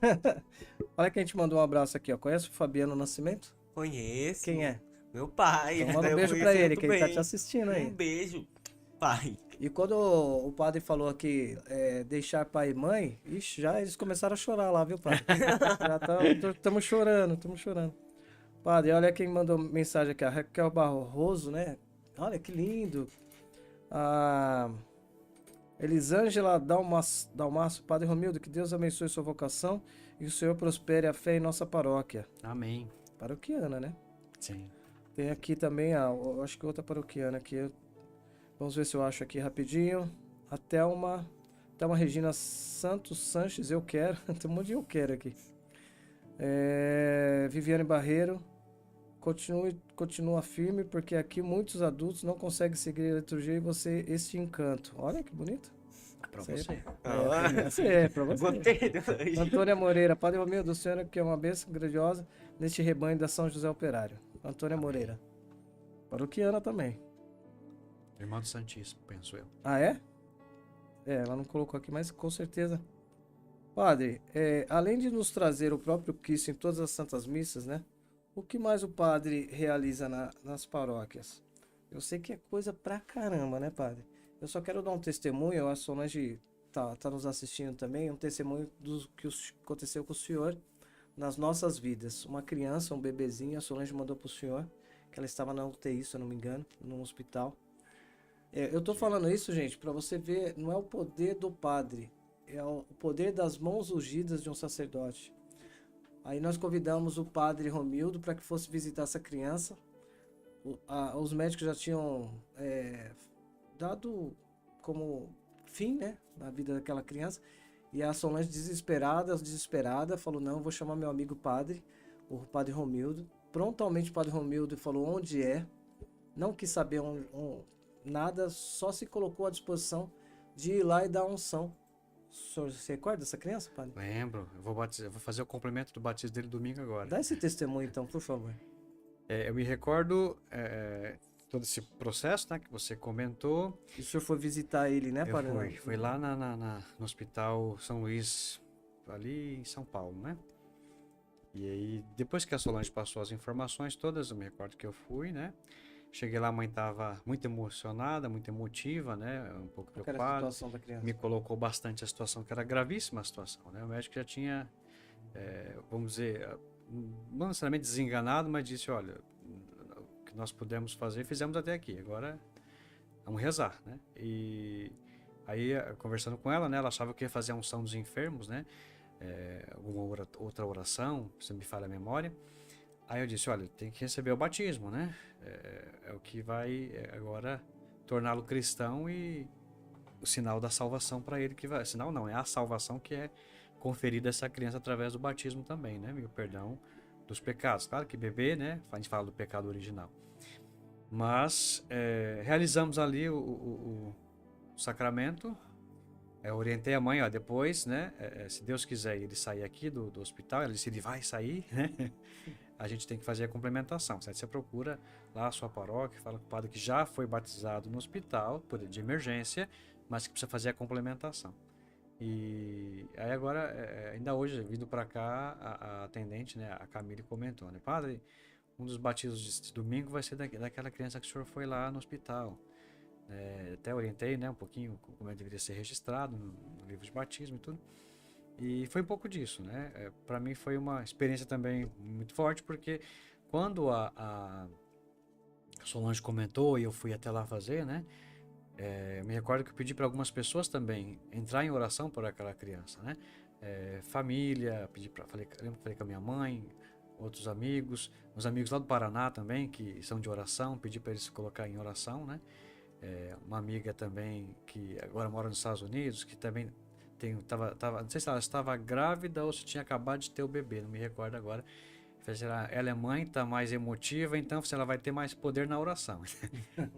Olha que a gente mandou um abraço aqui, ó. Conhece o Fabiano Nascimento? Conheço. Quem é? Meu pai. Então manda um Eu beijo conheço pra ele, muito que ele tá bem. te assistindo aí. Um beijo, pai. E quando o padre falou aqui, deixar pai e mãe, ixi, já eles começaram a chorar lá, viu, padre? Já estamos chorando. Padre, olha quem mandou mensagem aqui, a Raquel Barroso, né? Olha que lindo. A Elisângela Dalmaço, Padre Romildo, que Deus abençoe sua vocação e o Senhor prospere a fé em nossa paróquia. Amém. Paroquiana, né? Sim. Tem aqui também, eu acho que outra paroquiana aqui. Vamos ver se eu acho aqui rapidinho. A Thelma Regina Santos Sanches, eu quero. Tem um monte de eu quero aqui. Viviane Barreiro. Continua firme, porque aqui muitos adultos não conseguem seguir a liturgia e você, este encanto. Olha que bonito. Pra Isso aí você. pra você. Gostei do elogio. Antônia Moreira, Padre Romildo, do Senhor que é uma bênção grandiosa neste rebanho da São José Operário. Antônia Moreira. Paroquiana também. Irmão do Santíssimo, penso eu. Ah, é? Ela não colocou aqui, mas com certeza. Padre, além de nos trazer o próprio Cristo em todas as santas missas, né? O que mais o padre realiza nas paróquias? Eu sei que é coisa pra caramba, né, padre? Eu só quero dar um testemunho, a Solange tá nos assistindo também, um testemunho do que aconteceu com o senhor nas nossas vidas. Uma criança, um bebezinho, a Solange mandou pro senhor, que ela estava na UTI, se eu não me engano, num hospital. Eu tô falando isso, gente, para você ver, não é o poder do padre, é o poder das mãos ungidas de um sacerdote. Aí nós convidamos o padre Romildo para que fosse visitar essa criança. Os médicos já tinham dado como fim, né, na vida daquela criança. E a Solange desesperada, falou, não, vou chamar meu amigo padre, o padre Romildo. Prontamente o padre Romildo falou onde é, não quis saber nada, só se colocou à disposição de ir lá e dar unção. O senhor se recorda dessa criança, padre? Lembro. Eu vou fazer o complemento do batismo dele domingo agora. Dá esse testemunho então, por favor. Eu me recordo todo esse processo, né, que você comentou. E o senhor foi visitar ele, né, padre? Fui lá no Hospital São Luís, ali em São Paulo, né? E aí, depois que a Solange passou as informações todas, eu me recordo que eu fui, né? Cheguei lá, a mãe estava muito emocionada, muito emotiva, né? Um pouco Qual que era a preocupada. situação da criança? Me colocou bastante a situação, que era gravíssima a situação, né? O médico já tinha, vamos dizer, não necessariamente desenganado, mas disse, olha, o que nós pudemos fazer, fizemos até aqui, agora vamos rezar, né? E aí, conversando com ela, né? Ela achava que ia fazer a unção dos enfermos, né? Alguma outra oração, se me falha a memória. Aí eu disse, olha, tem que receber o batismo, né? É o que vai agora torná-lo cristão e o sinal da salvação para ele que vai. Sinal não, é a salvação que é conferida a essa criança através do batismo também, né? E o perdão dos pecados. Claro que bebê, né? A gente fala do pecado original. Mas realizamos ali o sacramento. Eu orientei a mãe, ó, depois, né? Se Deus quiser ele sair aqui do hospital, ela disse, ele vai sair, né? A gente tem que fazer a complementação. Certo? Você procura lá a sua paróquia, fala com o padre que já foi batizado no hospital, de emergência, mas que precisa fazer a complementação. E aí agora, ainda hoje, vindo para cá, a atendente, né, a Camille comentou, né, padre, um dos batismos de domingo vai ser daquela criança que o senhor foi lá no hospital. Até orientei, né, um pouquinho como deveria ser registrado no livro de batismo e tudo. E foi um pouco disso, né? Para mim foi uma experiência também muito forte, porque quando a Solange comentou e eu fui até lá fazer, né? Eu me recordo que eu pedi para algumas pessoas também entrar em oração por aquela criança, né? Família, lembro que falei com a minha mãe, outros amigos, os amigos lá do Paraná também, que são de oração, pedi para eles se colocar em oração, né? Uma amiga também que agora mora nos Estados Unidos, que também não sei se ela estava grávida ou se tinha acabado de ter o bebê, não me recordo agora. Ela é mãe, está mais emotiva, então ela vai ter mais poder na oração.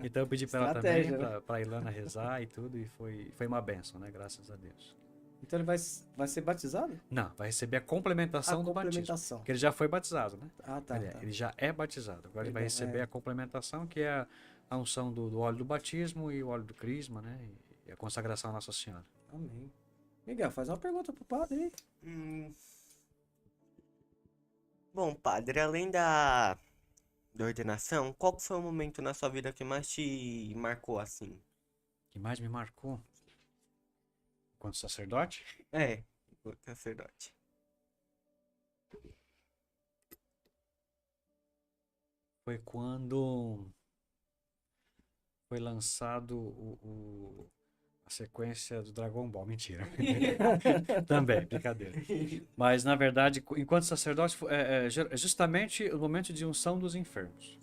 Então eu pedi para ela também, para a Ilana rezar e tudo, e foi uma bênção, né? Graças a Deus. Então ele vai ser batizado? Não, vai receber a complementação do batismo. Porque ele já foi batizado, né? Ah, tá. Ele já é batizado. Agora ele vai receber a complementação, que é a unção do óleo do batismo e o óleo do crisma, né? E a consagração à Nossa Senhora. Amém. Miguel, faz uma pergunta pro padre aí. Bom, padre, além da ordenação, qual que foi o momento na sua vida que mais te marcou assim? Que mais me marcou? Enquanto sacerdote? O sacerdote. Foi quando foi lançado a sequência do Dragon Ball. Mentira. Também, brincadeira. Mas, na verdade, enquanto sacerdote, é justamente o momento de unção dos enfermos.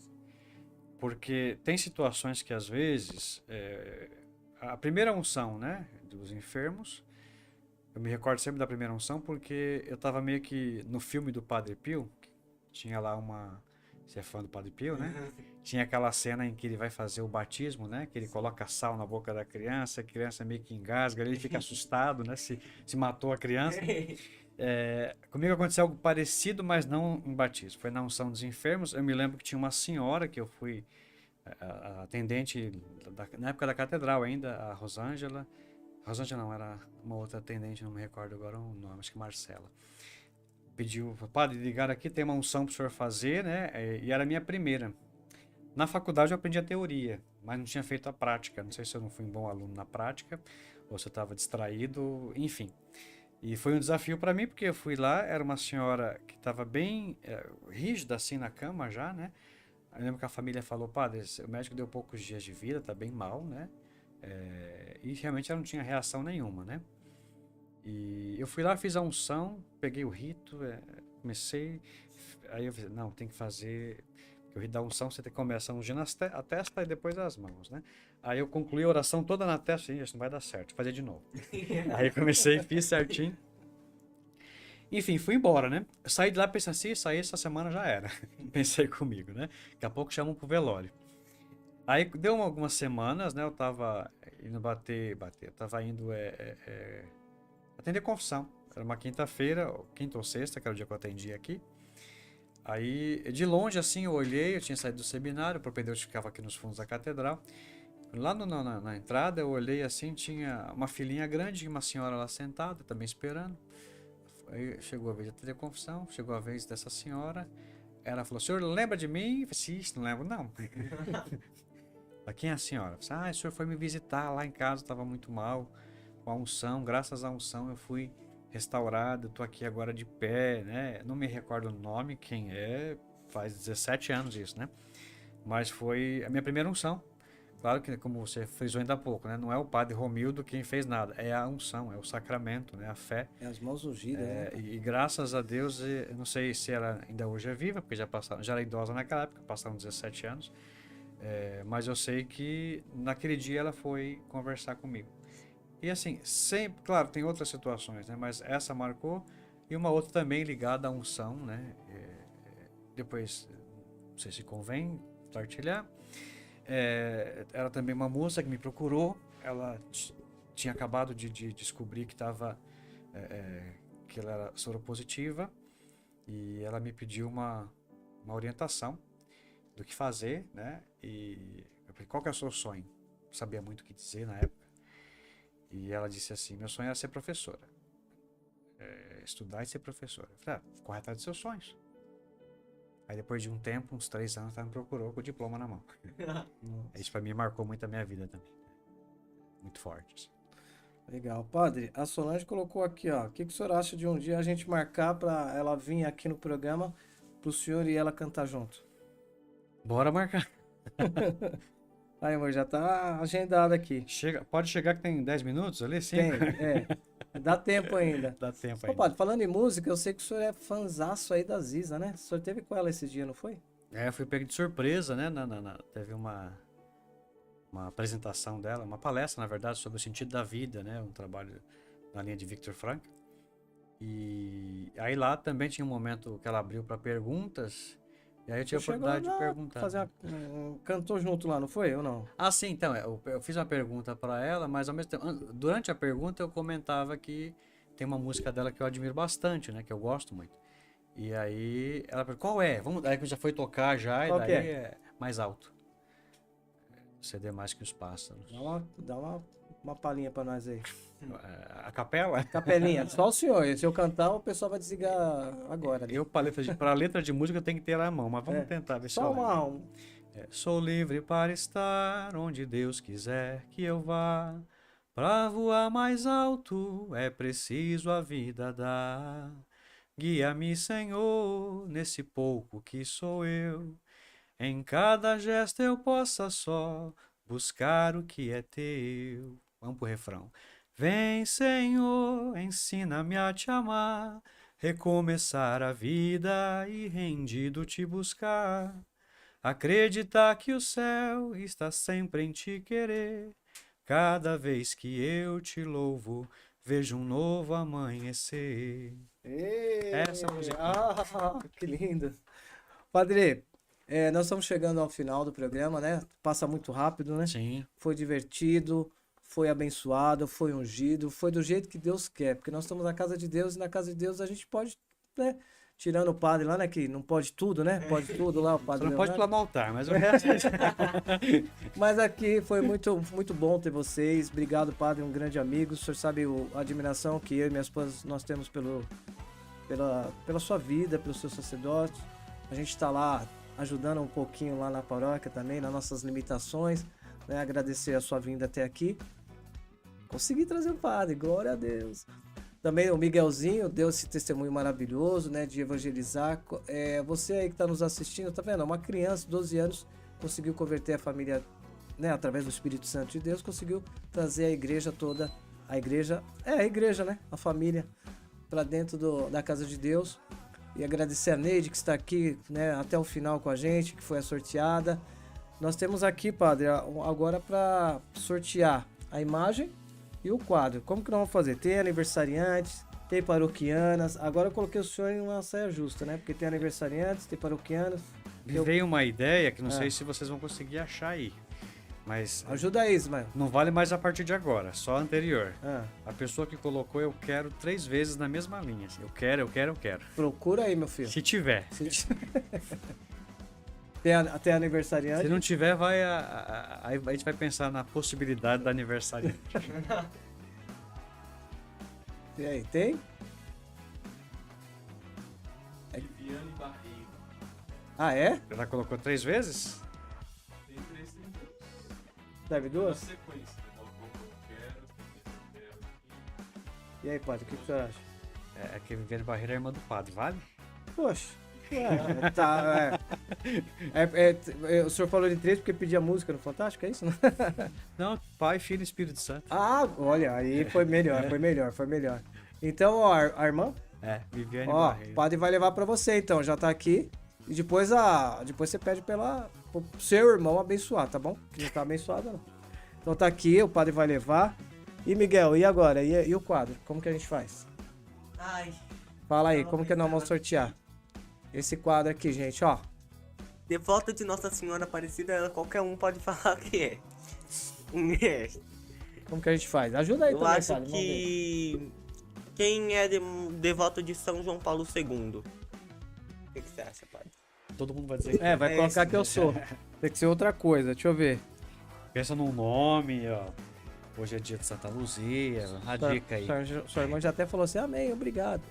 Porque tem situações que, às vezes, a primeira unção, né, dos enfermos, eu me recordo sempre da primeira unção porque eu estava meio que no filme do Padre Pio, tinha lá você é fã do Padre Pio, né? Tinha aquela cena em que ele vai fazer o batismo, né? Que ele coloca sal na boca da criança, a criança meio que engasga, ele fica assustado, né? Se matou a criança. Comigo aconteceu algo parecido, mas não em batismo. Foi na unção dos enfermos. Eu me lembro que tinha uma senhora que eu fui a atendente na época da catedral ainda, a Rosângela. Rosângela não, era uma outra atendente, não me recordo agora o nome, acho que Marcela. Pediu, padre, ligar aqui, tem uma unção para o senhor fazer, né? E era a minha primeira. Na faculdade eu aprendi a teoria, mas não tinha feito a prática. Não sei se eu não fui um bom aluno na prática, ou se eu estava distraído, enfim. E foi um desafio para mim, porque eu fui lá, era uma senhora que estava bem rígida assim na cama já, né? Eu lembro que a família falou, padre, o médico deu poucos dias de vida, tá bem mal, né? E realmente ela não tinha reação nenhuma, né? E eu fui lá, fiz a unção, peguei o rito, comecei, aí eu falei, não, tem que fazer, porque o rito da unção você começa ungindo a testa e depois as mãos, né? Aí eu concluí a oração toda na testa, isso não vai dar certo, vou fazer de novo. Aí eu comecei, fiz certinho. Enfim, fui embora, né? Eu saí de lá pensando assim, sair essa semana já era. Pensei comigo, né? Daqui a pouco chamam pro velório. Aí deu algumas semanas, né? Eu tava indo eu tava indo atender confissão. Era uma quinta-feira, quinta ou sexta, que era o dia que eu atendia aqui. Aí, de longe, assim, eu olhei, eu tinha saído do seminário, o propedêutico ficava aqui nos fundos da catedral. Lá na entrada, eu olhei assim, tinha uma filinha grande, uma senhora lá sentada, também esperando. Aí chegou a vez de fazer confissão, chegou a vez dessa senhora. Ela falou, senhor, lembra de mim? Eu falei, "Ixi, não lembro não." Falei, quem é a senhora? Eu falei, o senhor foi me visitar lá em casa, estava muito mal, com a unção, graças à unção eu fui restaurado, estou aqui agora de pé, né? Não me recordo o nome, quem é, faz 17 anos isso, né? Mas foi a minha primeira unção. Claro que, como você frisou ainda há pouco, né? Não é o padre Romildo quem fez nada, é a unção, é o sacramento, né? A fé. É as mãos ungidas, né? E graças a Deus, eu não sei se ela ainda hoje é viva, porque já era idosa naquela época, passaram 17 anos. Mas eu sei que naquele dia ela foi conversar comigo. E assim, sempre, claro, tem outras situações, né? Mas essa marcou, e uma outra também ligada à unção, né? Depois, não sei se convém partilhar. Era também uma moça que me procurou, ela tinha acabado de descobrir que que ela era soropositiva, e ela me pediu uma orientação do que fazer, né? E eu falei, qual que é o seu sonho? Não sabia muito o que dizer na época. E ela disse assim, meu sonho era ser professora. Estudar e ser professora. Eu falei, corre atrás dos seus sonhos. Aí depois de um tempo, uns 3 anos, ela me procurou com o diploma na mão. Isso pra mim marcou muito a minha vida também. Muito forte. Assim. Legal. Padre, a Solange colocou aqui, ó. O que o senhor acha de um dia a gente marcar pra ela vir aqui no programa pro senhor e ela cantar junto? Bora marcar. Aí, amor, já tá agendado aqui. Pode chegar que tem 10 minutos ali? Sim. Dá tempo ainda. Dá tempo Ô, ainda. padre, falando em música, eu sei que o senhor é fanzaço aí da Ziza, né? O senhor teve com ela esse dia, não foi? Eu fui pego de surpresa, né? Teve uma apresentação dela, uma palestra, na verdade, sobre o sentido da vida, né? Um trabalho na linha de Viktor Frankl. E aí lá também tinha um momento que ela abriu para perguntas. E aí eu tive a oportunidade de perguntar. Cantou junto lá, não foi ou não? Ah, sim, então, eu fiz uma pergunta para ela, mas ao mesmo tempo, durante a pergunta eu comentava que tem uma música dela que eu admiro bastante, né, que eu gosto muito. E aí ela perguntou, qual é? Aí que já foi tocar já, Qual e daí que é mais alto. CD Mais Que Os Pássaros. Dá uma palhinha pra nós aí. A capela? Capelinha, só o senhor. Se eu cantar, o pessoal vai desligar agora. Eu, para letra de música, eu tenho que ter na mão, mas vamos tentar ver se só eu uma. Sou livre para estar onde Deus quiser que eu vá. Para voar mais alto é preciso a vida dar. Guia-me, Senhor, nesse pouco que sou eu. Em cada gesto eu possa só buscar o que é teu. Vamos pro refrão. Vem, Senhor, ensina-me a te amar, recomeçar a vida e rendido te buscar. Acreditar que o céu está sempre em te querer. Cada vez que eu te louvo, vejo um novo amanhecer. Essa música. Que lindo. Padre, nós estamos chegando ao final do programa, né? Passa muito rápido, né? Sim. Foi divertido, foi abençoado, foi ungido, foi do jeito que Deus quer, porque nós estamos na casa de Deus e na casa de Deus a gente pode, né? Tirando o padre lá, né? Que não pode tudo, né? Pode tudo lá, o padre. Só não pode pular no altar, mas o resto. Mas aqui foi muito, muito bom ter vocês. Obrigado, padre, um grande amigo. O senhor sabe a admiração que eu e minha esposa nós temos pela sua vida, pelo seu sacerdote. A gente está lá ajudando um pouquinho lá na paróquia também, nas nossas limitações. Né? Agradecer a sua vinda até aqui. Consegui trazer o padre, glória a Deus. Também o Miguelzinho deu esse testemunho maravilhoso, né, de evangelizar. Você aí que está nos assistindo, tá vendo? Uma criança de 12 anos conseguiu converter a família, né, através do Espírito Santo de Deus, conseguiu trazer a igreja toda, a igreja, né, a família, para dentro da casa de Deus. E agradecer a Neide que está aqui, né, até o final com a gente, que foi a sorteada. Nós temos aqui, padre, agora para sortear a imagem e o quadro. Como que nós vamos fazer? Tem aniversariantes, tem paroquianas. Agora eu coloquei o senhor em uma saia justa, né? Porque tem aniversariantes, tem paroquianas. Me veio uma ideia que não sei se vocês vão conseguir achar aí. Mas ajuda aí, Ismael. Não vale mais a partir de agora, só a anterior. A pessoa que colocou eu quero 3 vezes na mesma linha. Eu quero. Procura aí, meu filho. Se tiver. Tem aniversariante? Se não tiver, aí a gente vai pensar na possibilidade da aniversariante. E aí, tem? Viviane Barreiro. Ah, é? Ela colocou 3 vezes? Tem 3 centavos. Serve Na duas? sequência, né? Eu quero. E aí, padre, o que você acha? É que Viviane Barreira é irmã do padre, vale? Poxa. Tá, o senhor falou de 3 porque pedia música no Fantástico, é isso? Não, Pai, Filho e Espírito Santo. Ah, olha, aí foi melhor. Então, ó, a irmã, Viviane ó, o Barreira. padre vai levar pra você, então, já tá aqui. E depois você pede pro seu irmão abençoar, tá bom? Que não tá abençoado, não. Então tá aqui, o padre vai levar. E Miguel, e agora? E o quadro? Como que a gente faz? Ai, Fala aí, como que nós vamos sortear? Esse quadro aqui, gente, ó. devoto de Nossa Senhora Aparecida, qualquer um pode falar que é. É. Como que a gente faz? Ajuda aí Eu também, acho padre, vamos ver. que quem é devoto de São João Paulo II? O que você acha, padre? Todo mundo vai dizer que Vai colocar que eu sou. Tem que ser outra coisa, deixa eu ver. pensa num nome, ó. Hoje é dia de Santa Luzia, a dica aí. Sua irmã já até falou assim, amém, obrigado.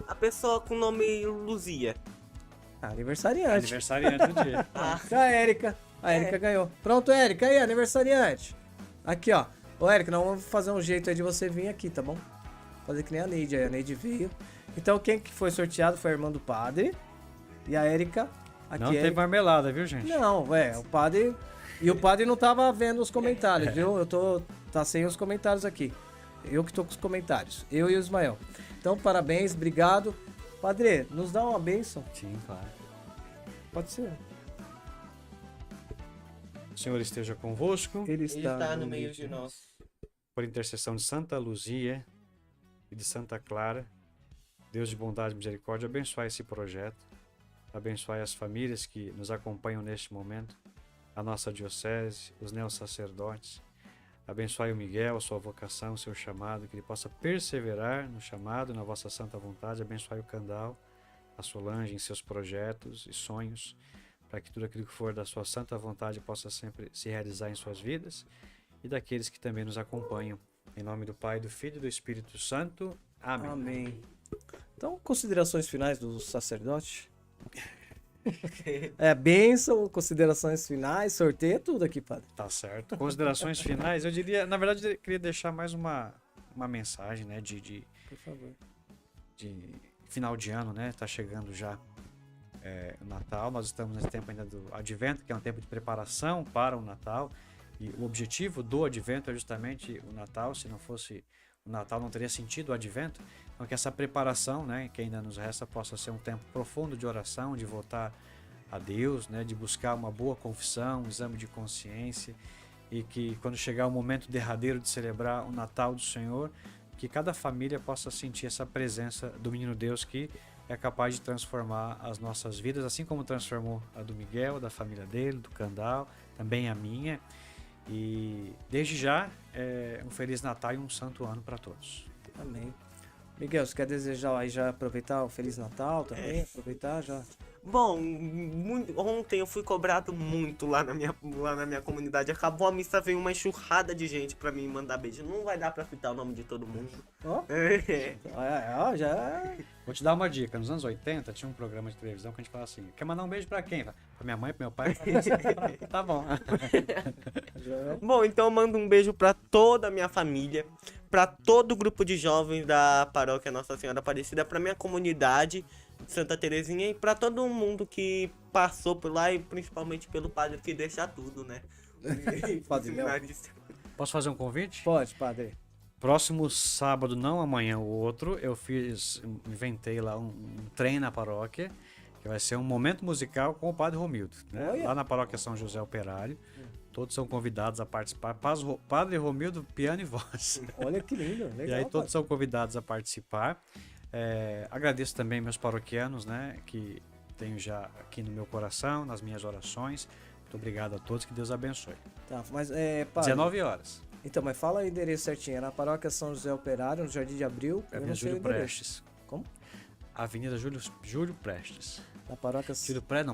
A pessoa com o nome Luzia. Aniversariante. Aniversariante do dia. A Érica. A Érica ganhou. Pronto, Érica, aí, aniversariante. Aqui, ó. Ô, Érica, nós vamos fazer um jeito aí de você vir aqui, tá bom? Fazer que nem a Neide aí. A Neide veio. Então, quem que foi sorteado foi a irmã do padre. E a Érica. Aqui, Não tem marmelada, viu, gente? Não, o padre... E o padre não tava vendo os comentários, viu? Tá sem os comentários aqui. Eu que tô com os comentários. Eu e o Ismael. Então, parabéns, obrigado. Padre, nos dá uma bênção. Sim, claro. Pode ser. O Senhor esteja convosco, Ele Ele está no meio de nós. por intercessão de Santa Luzia e de Santa Clara, Deus de bondade e misericórdia, abençoai esse projeto, abençoai as famílias que nos acompanham neste momento, a nossa diocese, os neossacerdotes, abençoai o Miguel, a sua vocação, o seu chamado, que ele possa perseverar no chamado, na vossa santa vontade, abençoai o Candal, a Solange em seus projetos e sonhos, para que tudo aquilo que for da sua santa vontade possa sempre se realizar em suas vidas, e daqueles que também nos acompanham. Em nome do Pai, do Filho e do Espírito Santo. Amém. Amém. Então, considerações finais do sacerdote? Bênção, considerações finais, sorteio, tudo aqui, padre. Tá certo. Considerações finais, eu diria, na verdade, eu queria deixar mais uma mensagem, né, Por favor. de final de ano, né, tá chegando já o Natal, nós estamos nesse tempo ainda do Advento, que é um tempo de preparação para o Natal, e o objetivo do Advento é justamente o Natal. Se não fosse o Natal, não teria sentido o Advento. Então, que essa preparação, né, que ainda nos resta, possa ser um tempo profundo de oração, de voltar a Deus, né, de buscar uma boa confissão, um exame de consciência, e que quando chegar o momento derradeiro de celebrar o Natal do Senhor, que cada família possa sentir essa presença do Menino Deus, que é capaz de transformar as nossas vidas, assim como transformou a do Miguel, da família dele, do Candal, também a minha. E desde já, um Feliz Natal e um Santo Ano para todos. Amém. Miguel, você quer desejar aí já aproveitar o Feliz Natal também? Aproveitar já. Bom, ontem eu fui cobrado muito lá na minha comunidade. Acabou a missa, veio uma enxurrada de gente pra me mandar beijo. Não vai dar pra citar o nome de todo mundo. Ó, já. Vou te dar uma dica. Nos anos 80 tinha um programa de televisão que a gente falava assim: quer mandar um beijo pra quem? Pra minha mãe, pro meu pai? Tá bom. Bom, então eu mando um beijo pra toda a minha família, pra todo o grupo de jovens da paróquia Nossa Senhora Aparecida, pra minha comunidade de Santa Terezinha e pra todo mundo que passou por lá, e principalmente pelo padre que deixa tudo, né? Padre Léo. Posso fazer um convite? Pode, padre. Próximo sábado, não amanhã, o outro, eu inventei lá um trem na paróquia, que vai ser um momento musical com o Padre Romildo, né? Olha. Lá na paróquia São José Operário. Todos são convidados a participar. Padre Romildo, piano e voz. Olha que lindo. Legal, E aí todos padre. são convidados a participar. Agradeço também meus paroquianos, né, que tenho já aqui no meu coração, nas minhas orações. Muito obrigado a todos, que Deus abençoe. Tá, mas padre. 19 horas. Então, mas fala o endereço certinho. É na paróquia São José Operário, no Jardim de Abril. Eu Avenida não sei o Júlio endereço. Prestes. Como? Avenida Júlio Prestes. Na paróquia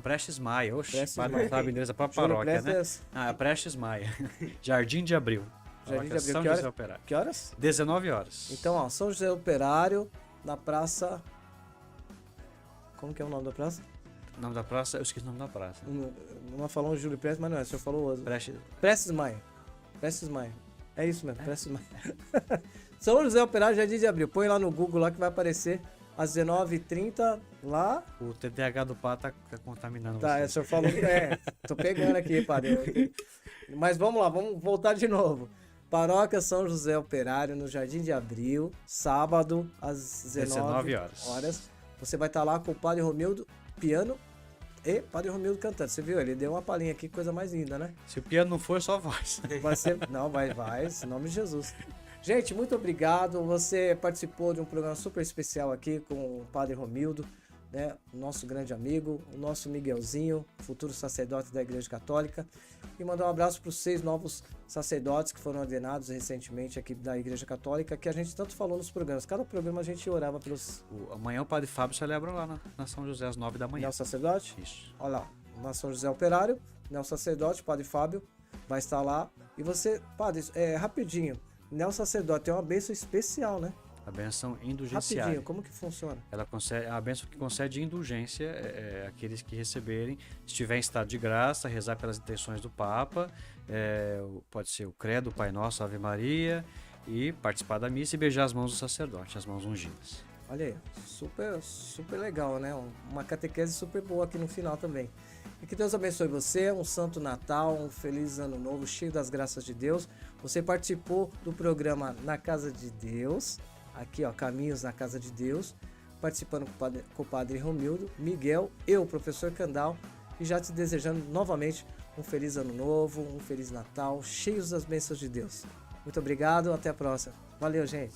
Prestes Maia. Oxe, Prestes padre Maia. não sabe o endereço da própria Júlio paróquia, né? Prestes. É Prestes Maia. Jardim de Abril. Jardim de Paróquia Abril. São Que horas? José Operário. Que horas? 19 horas. Então, ó, São José Operário, na Praça Como que é o nome da praça? O nome da praça, eu esqueci o nome da praça. Não falou Júlio Prestes, mas não é, o senhor falou outro. Preste... Prestes Maia. Prestes Maia. É isso mesmo, Prestes Maia. São José Operário, Jardim de Abril. Põe lá no Google lá que vai aparecer às 19h30 lá. O TDAH do Pá tá contaminando Tá, você. o senhor falou. Tô pegando aqui, padre. Mas vamos lá, vamos voltar de novo. Paróquia São José Operário, no Jardim de Abril, sábado, às 19 horas. Você vai estar lá com o Padre Romildo, piano e Padre Romildo cantando. Você viu? Ele deu uma palhinha aqui, coisa mais linda, né? Se o piano não for, só voz. Vai ser... Não, vai, em nome de Jesus. Gente, muito obrigado. Você participou de um programa super especial aqui com o Padre Romildo, né? Nosso grande amigo, o nosso Miguelzinho, futuro sacerdote da Igreja Católica. E mandar um abraço para os 6 novos sacerdotes que foram ordenados recentemente aqui da Igreja Católica, que a gente tanto falou nos programas. Cada programa a gente orava pelos... Amanhã o Padre Fábio celebra lá na São José às 9 da manhã. Neo Sacerdote? Isso. Olha lá, na São José Operário, Neo Sacerdote, Padre Fábio vai estar lá. E você, Padre, rapidinho, Neo Sacerdote tem uma bênção especial, né? A bênção indulgenciária. Rapidinho, como que funciona? Ela concede, a bênção que concede indulgência àqueles que receberem, se estiver em estado de graça, rezar pelas intenções do Papa, pode ser o Credo, o Pai Nosso, Ave Maria, e participar da missa e beijar as mãos do sacerdote, as mãos ungidas. Olha aí, super legal, né? Uma catequese super boa aqui no final também. E que Deus abençoe você, um santo Natal, um feliz ano novo, cheio das graças de Deus. Você participou do programa Na Casa de Deus, aqui ó, Caminhos na Casa de Deus, participando com o Padre Romildo, Miguel, eu, professor Candal, e já te desejando novamente um feliz ano novo, um feliz Natal, cheios das bênçãos de Deus. Muito obrigado, até a próxima. Valeu, gente.